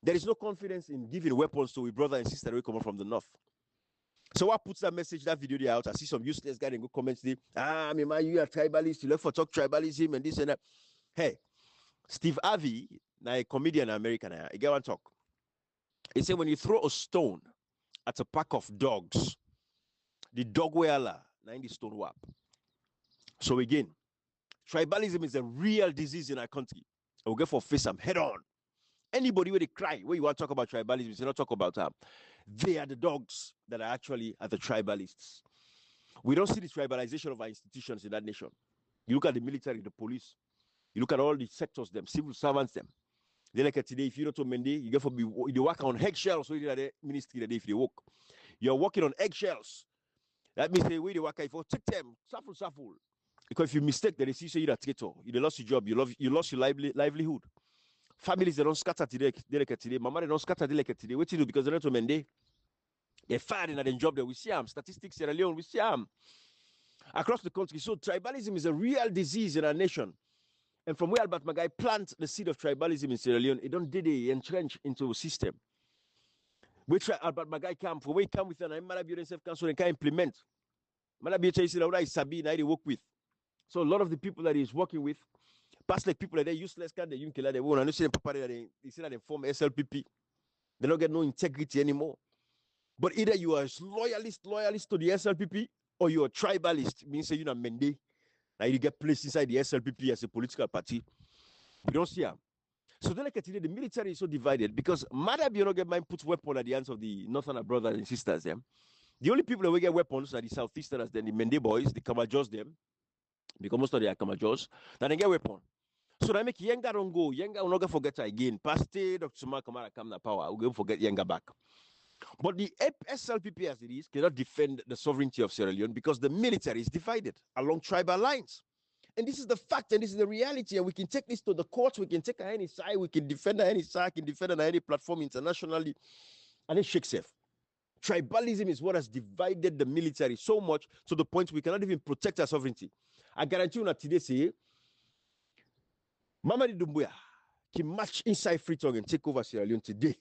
there is no confidence in giving weapons to a brother and sister who come from the north. So what puts that message, that video there out? I see some useless guy and go comments there. You are tribalist, you left for talk tribalism and this and that. Hey, Steve Harvey, a comedian in America, he get one talk. He said when you throw a stone at a pack of dogs, the dog will in the stone wap. So again, tribalism is a real disease in our country. And we'll get for face them head on. Anybody where they cry, where you want to talk about tribalism, you not talk about them. They are the dogs that are actually the tribalists. We don't see the tribalization of our institutions in that nation. You look at the military, the police, you look at all the sectors, them, civil servants, them. They like today, if you don't to Mende, you get for you work on eggshells, so you the ministry the day if they work. You're working on eggshells. That means they work if you take them, shuffle. Because if you mistake, they see you're a traitor. You lost your job, you lost your livelihood. Families they don't scatter today. Mama they don't scatter today. What you do because they don't to Mende. They're firing at the job that we see them. Statistics Sierra Leone, we see them across the country. So tribalism is a real disease in our nation. And from where Albert Magai plant the seed of tribalism in Sierra Leone, it don't did it entrench into a system. We try Albert Magai come for we come with an Malabi Self Council and can implement. Malabi is Sabi and I work with. So a lot of the people that he's working with, past like people that they useless can they kill they won't understand papa they say that they form SLPP. They don't get no integrity anymore. But either you are a loyalist to the SLPP or you're a tribalist, means you're not Mende. Now you get placed inside the SLPP as a political party. We don't see them. So then like today, the military is so divided because Mada Biono mind puts weapon at the hands of the northern brothers and sisters. Them. The only people that will get weapons are the southeasterners, then the Mende boys, the Kamajos them, because most of them are Kamajos, then they get weapon. So that make Yenga don't go. Yenga will not forget her again. Past Dr. Suma Kamara come na power, we'll forget Yenga back. But the SLPP as it is cannot defend the sovereignty of Sierra Leone because the military is divided along tribal lines. And this is the fact and this is the reality. And we can take this to the courts, we can take any side, we can defend any side, can defend on any platform internationally. And it shakes safe. Tribalism is what has divided the military so much to the point we cannot even protect our sovereignty. I guarantee you that today say, Mamadi Doumbouya can match inside Freetown and take over Sierra Leone today.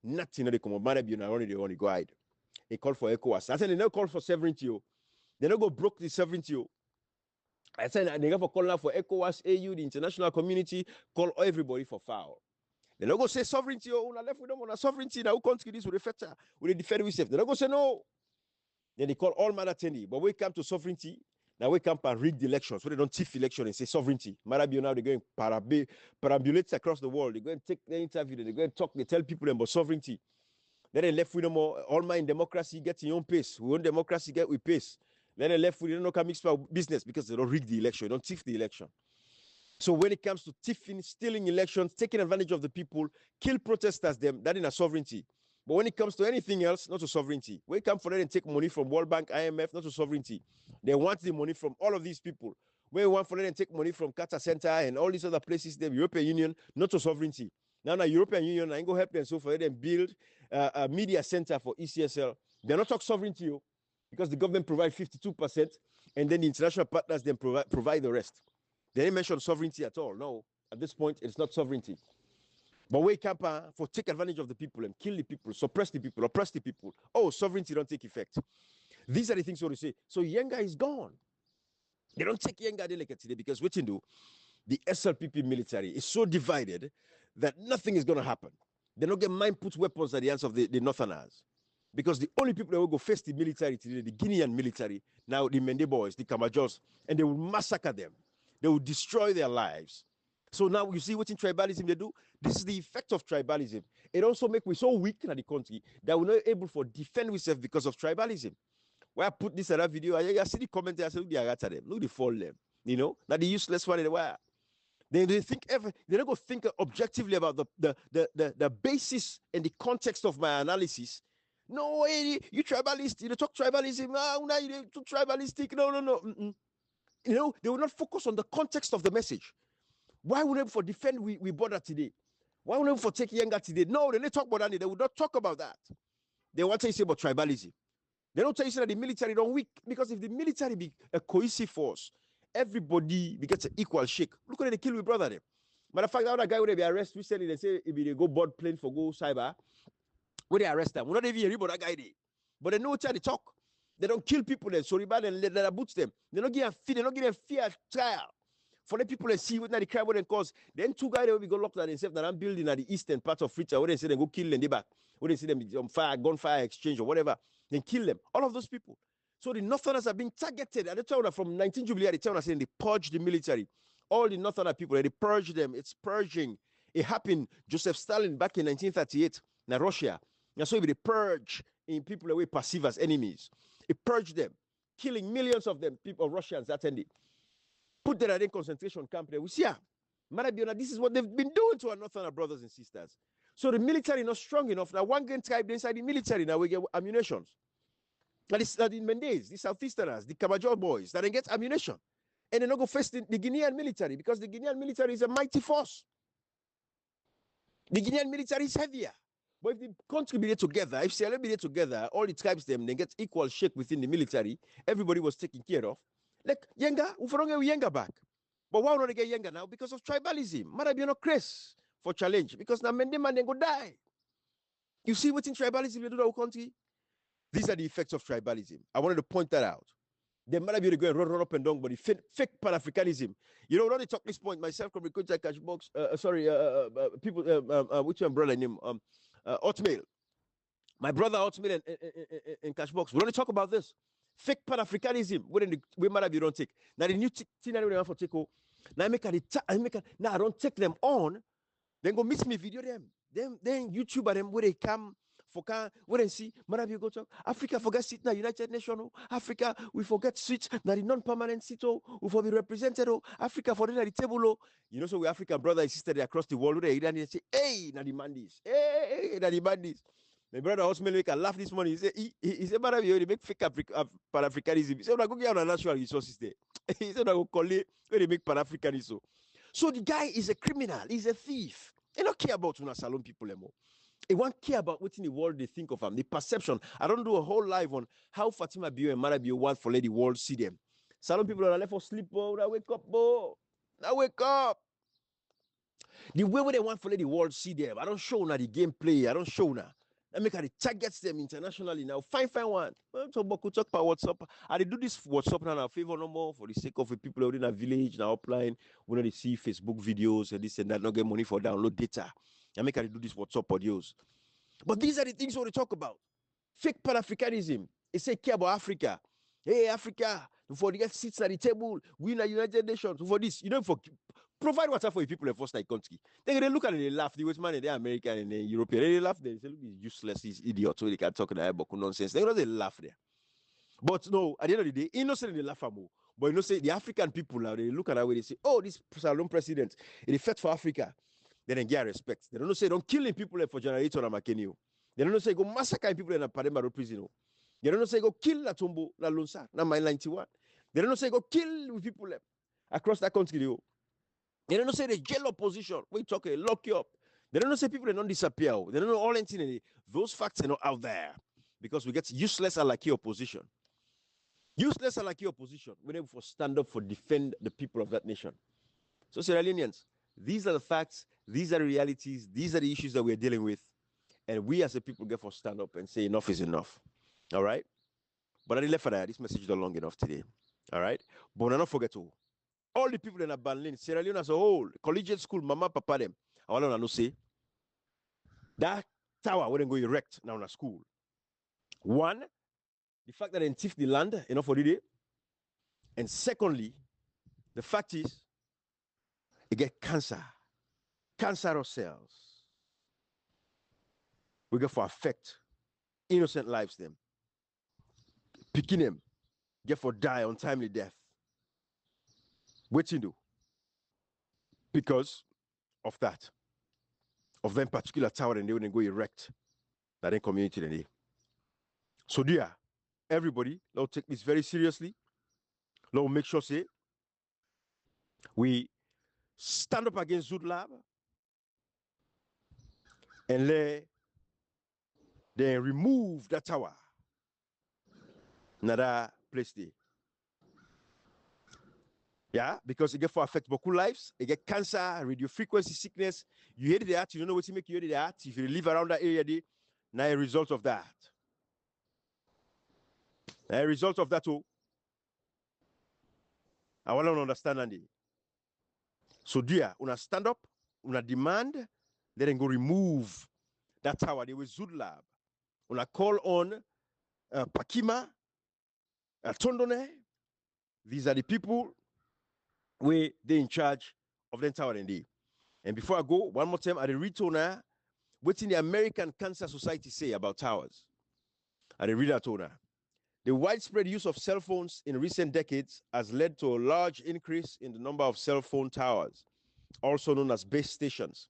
Nothing they come on, you know, only they want to go hide. They call for ECOWAS. I said they never call for sovereignty. They don't go broke the sovereignty. I said they never call for ECOWAS, AU, the international community, call everybody for foul. They don't go say sovereignty. Una left with them on a sovereignty. Now who country this with the feta, with the defend we safe. They don't go say no. Then they call all matter tenny. But we come to sovereignty. Now we come and rig the elections. So they don't thief election and say sovereignty. Marabio now they're going perambulate across the world. They go and take the interview. They go and talk. They tell people about sovereignty. Then they left with them all mind democracy get in your own pace. We want democracy get with pace. Then they left with them no can mix business because they don't rig the election. They don't thief the election. So when it comes to thieving, stealing elections, taking advantage of the people, kill protesters, them that is a sovereignty. But when it comes to anything else, not to sovereignty. When it comes for them and take money from World Bank, IMF, not to sovereignty. They want the money from all of these people. When we want for them and take money from Qatar Center and all these other places, the European Union, not to sovereignty. Now the European Union, I go help them so for them build a media center for ECSL. They're not talking sovereignty, because the government provides 52%, and then the international partners then provide the rest. They didn't mention sovereignty at all. No, at this point, it's not sovereignty. But wake up for take advantage of the people and kill the people, suppress the people, oppress the people. Oh, sovereignty don't take effect. These are the things we say. So Yenga is gone. They don't take Yenga delicate today because what you do, the SLPP military is so divided that nothing is going to happen. They're not going to mind put weapons at the hands of the Northerners. Because the only people that will go face the military today, the Guinean military, now the Mende boys, the Kamajos, and they will massacre them. They will destroy their lives. So now you see what in tribalism they do? This is the effect of tribalism. It also makes we so weak in the country that we're not able to defend ourselves because of tribalism. Where I put this in that video, I see the comment there, I say, look, they are at them, look, they fall them. You know, now the useless one in the wire. They think they're not going to think objectively about the basis and the context of my analysis. No way, you tribalist, you talk tribalism, now you too tribalistic. No. You know, they will not focus on the context of the message. Why would they for defend we border today? Why would they for take Yenga today? No, they don't talk about that. They would not talk about that. They want to say about tribalism. They don't tell you that the military don't weak, because if the military be a cohesive force, everybody gets an equal shake. Look at they kill with brother them. Matter of fact, that other guy would be arrested recently. They say if they go board plane for go cyber, when they arrest them, we're not even hearing about that guy there. But they know what they talk. They don't kill people then, so bad and let boots them. They don't give them fear trial. For the people that see what the crime would cause, then two guys will be go locked down themselves that I'm building at the eastern part of Fritza, where they say they go kill them, they back. Where they see them on fire, gunfire exchange or whatever, then kill them. All of those people. So the Northerners are being targeted. At the time from 19 Jubilee, the town saying they purge the military. All the Northerner people, they purge them. It's purging. It happened. Joseph Stalin back in 1938 in Russia. And so they purge in people away perceived as enemies. It purged them, killing millions of them, people, Russians attended. Put them in concentration camp there. We see, Marabiona, this is what they've been doing to our Northern brothers and sisters. So the military is not strong enough. Now one gang tribe inside the military, now we get ammunition. Now this the Mendes, the Southeasterners, the Kabajor boys, that they get ammunition. And they not go face the Guinean military, because the Guinean military is a mighty force. The Guinean military is heavier. But if the country be there together, if CLA be there together, all the tribes them, they get equal shake within the military. Everybody was taken care of. Like Yenga, we don't get Yenga back. But why not get Yenga now? Because of tribalism. Maybe not craze for challenge. Because now men they go die. You see what in tribalism they do in our country? These are the effects of tribalism. I wanted to point that out. They might be going run up and down, but the fake Pan-Africanism. You know, when I talk this point, myself from the Cashbox, people, which one brother name? Hotmail. My brother Hotmail and Cashbox. We only talk about this. Fake Pan-Africanism. We might be don't take. Now the new thing I want for take. Now I don't take them on. Then go miss me video them. Then YouTuber them where they come for where they see. Might be go talk. Africa forget sit now United Nations. Africa we forget switch. Now the non-permanent seat. We for be represented. Africa for the table. You know, so we African brother and sister across the world. They say, hey, na demand this. Hey, na demand this. My brother Osman make a laugh this morning. He said, "Brother, you make fake Pan-Africanism." He said, "I go get on natural resources there." He said, "I go call it where they make Pan-Africanism." So the guy is a criminal. He's a thief. He don't care about Una Salon people anymore. He won't care about what in the world they think of him. The perception. I don't do a whole live on how Fatima Bio and Marabio want for let the world see them. Salon people are left for sleep. Oh, now wake up, oh. Now wake up. The way they want for let the world see them. I don't show now the gameplay. I don't show now. I make it targets them internationally now. Fine one. Talk about WhatsApp. I do this WhatsApp now in favor no more for the sake of the people in a village now upline. When they see Facebook videos and this and that, not get money for download data. I make it do this WhatsApp audios. But these are the things we want to talk about. Fake Pan-Africanism. They say care about Africa. Hey, Africa, for the get seats at the table, we in the United Nations, for this, you know, for provide water for the people in the first country. Then they look at it, they laugh. The Westman and the American and the European, they laugh. They say, look, he's useless, he's idiot, so they can talk about nonsense. They laugh there. But no, at the end of the day, innocent they laugh more. But you know, say the African people now, they look at that way, they say, oh, this Salon president, it effect for Africa. Then they get respect. They don't know say don't killing people for generator and Makenio. They don't know say go massacre people in a Pademba prison. They don't know say go kill la Tumbo, la Lunsa, na mile 91. They don't know say go kill people across that country. They don't know say the jail opposition. We talk lock you up. They don't know say people don't disappear. They don't know all anything. Those facts are not out there because we get useless alaki opposition. Useless alaki opposition. We're able to stand up for defend the people of that nation. So Sierra Leoneans, these are the facts. These are the realities. These are the issues that we're dealing with. And we as a people get to stand up and say enough is enough. All right? But I didn't left for that. This message is not long enough today. All right? But I don't forget to all the people in a Berlin, Sierra Leone as a whole, collegiate school, mama, papa, them. I want to know say that tower wouldn't go erect now in a school. One, the fact that they thief the land enough for the day. And secondly, the fact is, it get cancerous cells. We get for affect innocent lives them. Picking them, get for die untimely death. What you do? Because of that. Of them particular tower and they wouldn't go erect. That in community then. So dear, everybody, let's take this very seriously. Let's make sure say we stand up against ZoodLab and then remove that tower. Another place there. Yeah, because it get for affect beaucoup lives. It get cancer, radio frequency sickness. You hear the heart, you don't know what to make you hear the heart. If you live around that area, now a result of that. Now a result of that too. I want to understand Andy. So dear, una stand up, una demand, then go remove that tower. They will ZoodLab. Una call on Pakima, Tondone. These are the people where they're in charge of the tower and day. And before I go, one more time, I read to now, what in the American Cancer Society say about towers. I read that to now. The widespread use of cell phones in recent decades has led to a large increase in the number of cell phone towers, also known as base stations,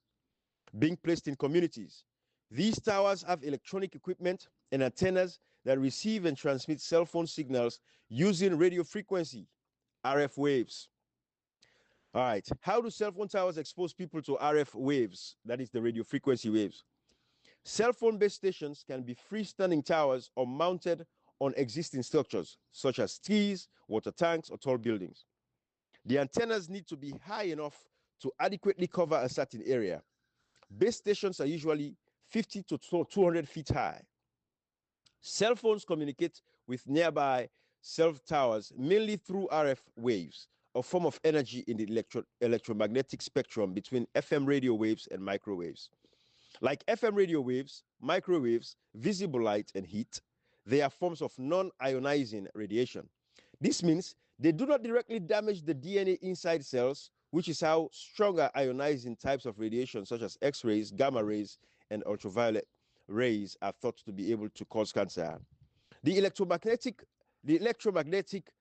being placed in communities. These towers have electronic equipment and antennas that receive and transmit cell phone signals using radio frequency, RF waves. All right, how do cell phone towers expose people to RF waves? That is the radio frequency waves. Cell phone base stations can be freestanding towers or mounted on existing structures, such as trees, water tanks, or tall buildings. The antennas need to be high enough to adequately cover a certain area. Base stations are usually 50 to 200 feet high. Cell phones communicate with nearby cell towers mainly through RF waves, a form of energy in the electromagnetic spectrum between FM radio waves and microwaves. Like FM radio waves, microwaves, visible light, and heat, they are forms of non-ionizing radiation. This means they do not directly damage the DNA inside cells, which is how stronger ionizing types of radiation, such as X-rays, gamma rays, and ultraviolet rays, are thought to be able to cause cancer. The electromagnetic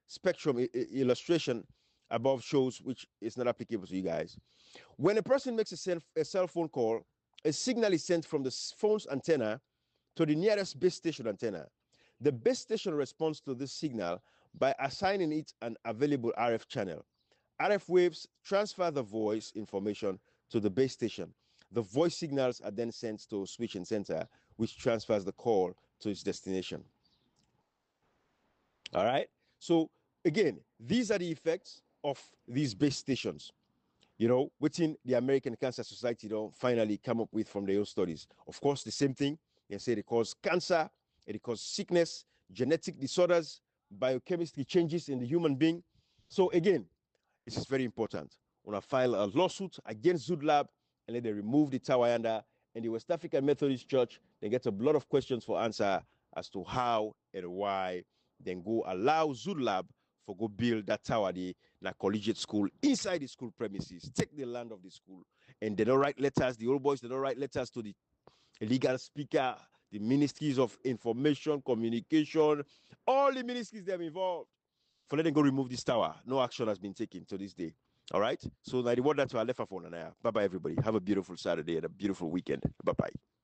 spectrum illustration above shows which is not applicable to you guys. When a person makes a cell phone call, a signal is sent from the phone's antenna to the nearest base station antenna. The base station responds to this signal by assigning it an available RF channel. RF waves transfer the voice information to the base station. The voice signals are then sent to a switching center, which transfers the call to its destination. All right? So, again, these are the effects of these base stations. You know, within the American Cancer Society, don't finally come up with from their own studies. Of course, the same thing. They say they cause cancer, it causes sickness, genetic disorders, biochemistry changes in the human being. So again, this is very important. When I file a lawsuit against ZoodLab and let them remove the tower under, and the West African Methodist Church, they get a lot of questions for answer as to how and why then go allow ZoodLab for go build that tower in a collegiate school inside the school premises, take the land of the school, and they don't write letters. The old boys, they don't write letters to the legal speaker, the ministries of information, communication, all the ministries they're involved. for letting go remove this tower. No action has been taken to this day. All right. So now the word that to our left for now. Bye bye, everybody. Have a beautiful Saturday and a beautiful weekend. Bye bye.